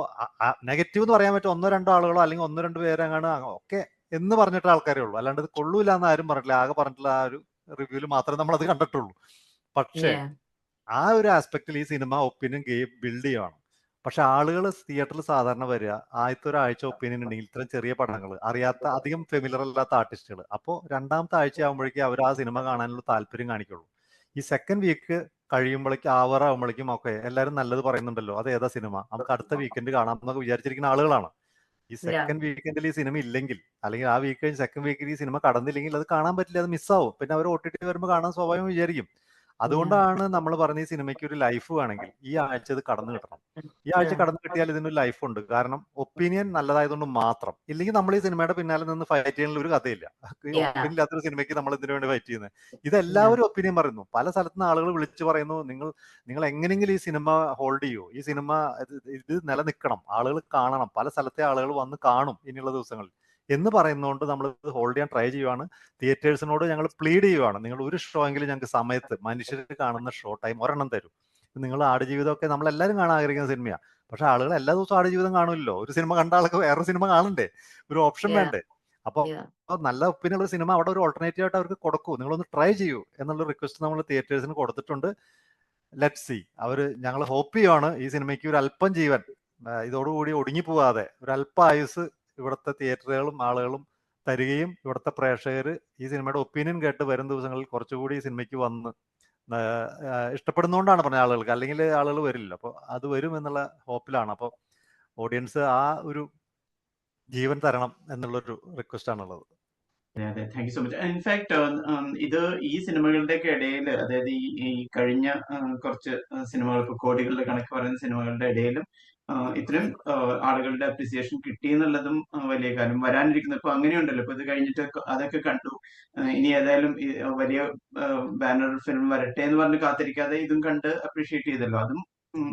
നെഗറ്റീവ് എന്ന് പറയാൻ പറ്റും 1-2 ആളുകളോ അല്ലെങ്കിൽ 1-2 പേരെങ്ങാണ് ഒക്കെ എന്ന് പറഞ്ഞിട്ട് ആൾക്കാരേ ഉള്ളൂ. അല്ലാണ്ട് ഇത് കൊള്ളൂല എന്ന് ആരും പറഞ്ഞിട്ടില്ല. ആകെ പറഞ്ഞിട്ടുള്ള ആ ഒരു റിവ്യൂല് മാത്രമേ നമ്മൾ അത് കണ്ടിട്ടുള്ളൂ. പക്ഷേ ആ ഒരു ആസ്പെക്റ്റിൽ ഈ സിനിമ ഒപ്പീനിയൻ ബിൽഡ് ചെയ്യുകയാണ്. പക്ഷെ ആളുകൾ തിയേറ്ററിൽ സാധാരണ വരിക ആദ്യത്തെ ഒരാഴ്ച ഒപ്പീനിയൻ ഉണ്ടെങ്കിൽ ഇത്രയും ചെറിയ പടങ്ങൾ അറിയാത്ത, അധികം ഫെമിലർ അല്ലാത്ത ആർട്ടിസ്റ്റുകൾ, അപ്പോൾ രണ്ടാമത്തെ ആഴ്ച ആകുമ്പോഴേക്കും അവർ ആ സിനിമ കാണാനുള്ള താല്പര്യം കാണിക്കുള്ളൂ. ഈ സെക്കൻഡ് വീക്ക് കഴിയുമ്പോഴേക്കും ആവുമ്പോഴേക്കും ഒക്കെ എല്ലാവരും നല്ലത് പറയുന്നുണ്ടല്ലോ, അത് ഏതാ സിനിമ, നമുക്ക് അടുത്ത വീക്കെൻഡ് കാണാം എന്നൊക്കെ വിചാരിച്ചിരിക്കുന്ന ആളുകളാണ്. ഈ സെക്കൻഡ് വീക്കെൻഡിൽ ഈ സിനിമ ഇല്ലെങ്കിൽ, അല്ലെങ്കിൽ ആ വീക്ക് കഴിഞ്ഞ് സെക്കൻഡ് വീക്കിൽ ഈ സിനിമ കടന്നില്ലെങ്കിൽ അത് കാണാൻ പറ്റില്ല, അത് മിസ്സാവും. പിന്നെ അവർ OTT വരുമ്പോൾ കാണാൻ സ്വാഭാവികം വിചാരിക്കും. അതുകൊണ്ടാണ് നമ്മൾ പറഞ്ഞ ഈ സിനിമയ്ക്ക് ഒരു ലൈഫ് വേണമെങ്കിൽ ഈ ആഴ്ച ഇത് കടന്നു കിട്ടണം. ഈ ആഴ്ച കടന്നു കിട്ടിയാൽ ഇതിനൊരു ലൈഫ് ഉണ്ട്. കാരണം ഒപ്പീനിയൻ നല്ലതായതുകൊണ്ട് മാത്രം. ഇല്ലെങ്കിൽ നമ്മൾ ഈ സിനിമയുടെ പിന്നാലെ നിന്ന് ഫൈറ്റ് ചെയ്യാനുള്ള ഒരു കഥയില്ല. ഒപ്പീനിയൻ ഇല്ലാത്തൊരു സിനിമയ്ക്ക് നമ്മൾ ഇതിനു വേണ്ടി ഫൈറ്റ് ചെയ്യുന്നത്. ഇതെല്ലാവരും ഒപ്പീനിയൻ പറയുന്നു. പല സ്ഥലത്തുനിന്ന് ആളുകൾ വിളിച്ചു പറയുന്നു, നിങ്ങൾ എങ്ങനെയെങ്കിലും ഈ സിനിമ ഹോൾഡ് ചെയ്യൂ, ഈ സിനിമ ഇത് നിലനിൽക്കണം, ആളുകൾ കാണണം, പല സ്ഥലത്തെ ആളുകൾ വന്ന് കാണും ഇനിയുള്ള ദിവസങ്ങളിൽ എന്ന് പറയുന്നതുകൊണ്ട് നമ്മൾ ഹോൾഡ് ചെയ്യാൻ ട്രൈ ചെയ്യുവാണ്. തിയേറ്റേഴ്സിനോട് ഞങ്ങൾ പ്ലീഡ് ചെയ്യുവാണ്, നിങ്ങൾ ഒരു ഷോ എങ്കിലും ഞങ്ങൾക്ക് സമയത്ത് മനുഷ്യർ കാണുന്ന ഷോ ടൈം ഒരെണ്ണം തരും. നിങ്ങൾ ആടുജീവിതമൊക്കെ നമ്മളെല്ലാവരും കാണാൻ ആഗ്രഹിക്കുന്ന സിനിമയാണ്. പക്ഷെ ആളുകൾ എല്ലാ ദിവസവും ആടുജീവിതം കാണില്ലല്ലോ. ഒരു സിനിമ കണ്ട ആൾക്ക് വേറൊരു സിനിമ കാണണ്ടേ, ഒരു ഓപ്ഷൻ വേണ്ടേ? അപ്പോൾ നല്ല ഒപ്പീനിയുള്ള സിനിമ അവിടെ ഒരു ഓൾട്ടർനേറ്റീവ് ആയിട്ട് അവർക്ക് കൊടുക്കൂ, നിങ്ങളൊന്ന് ട്രൈ ചെയ്യൂ എന്നുള്ള റിക്വസ്റ്റ് നമ്മൾ തിയേറ്റേഴ്സിന് കൊടുത്തിട്ടുണ്ട്. ലെറ്റ് സി, ഞങ്ങൾ ഹോപ്പ് ചെയ്യുവാണ് ഈ സിനിമയ്ക്ക് ഒരു അല്പം ജീവൻ ഇതോടുകൂടി ഒടുങ്ങിപ്പോവാതെ ഒരു അല്പം ആയുസ് ഇവിടുത്തെ തിയേറ്ററുകളും ആളുകളും തരികയും ഇവിടുത്തെ പ്രേക്ഷകർ ഈ സിനിമയുടെ ഒപ്പീനിയൻ കേട്ട് വരും ദിവസങ്ങളിൽ കുറച്ചുകൂടി ഈ സിനിമയ്ക്ക് വന്ന് ഇഷ്ടപ്പെടുന്നതുകൊണ്ടാണ് പറഞ്ഞ ആളുകൾക്ക്, അല്ലെങ്കിൽ ആളുകൾ വരില്ല. അപ്പോൾ അത് വരും എന്നുള്ള ഹോപ്പിലാണ്. അപ്പോൾ ഓഡിയൻസ് ആ ഒരു ജീവൻ തരണം എന്നുള്ളൊരു റിക്വസ്റ്റ് ആണുള്ളത്. അതെ, thank you so much. In fact ഇത് ഈ സിനിമകളുടെയൊക്കെ ഇടയിൽ, അതായത് ഈ കഴിഞ്ഞ കുറച്ച് സിനിമകൾക്ക് കോടികളുടെ കണക്ക് പറയുന്ന സിനിമകളുടെ ഇടയിലും ഇത്രയും ആളുകളുടെ അപ്രിസിയേഷൻ കിട്ടി എന്നുള്ളതും വലിയ കാര്യം. വരാനിരിക്കുന്ന ഇപ്പൊ അങ്ങനെയുണ്ടല്ലോ, ഇപ്പൊ ഇത് കഴിഞ്ഞിട്ട് അതൊക്കെ കണ്ടു, ഇനി ഏതായാലും വലിയ ബാനർ ഫിലിം വരട്ടെ എന്ന് പറഞ്ഞ് കാത്തിരിക്കാതെ ഇതും കണ്ട് അപ്രീഷിയേറ്റ് ചെയ്തല്ലോ, അതും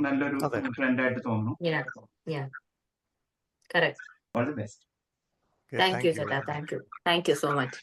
നല്ലൊരു ട്രെൻഡ് ആയിട്ട് തോന്നുന്നു. All the best. Thank you, Cheta. Thank you so much.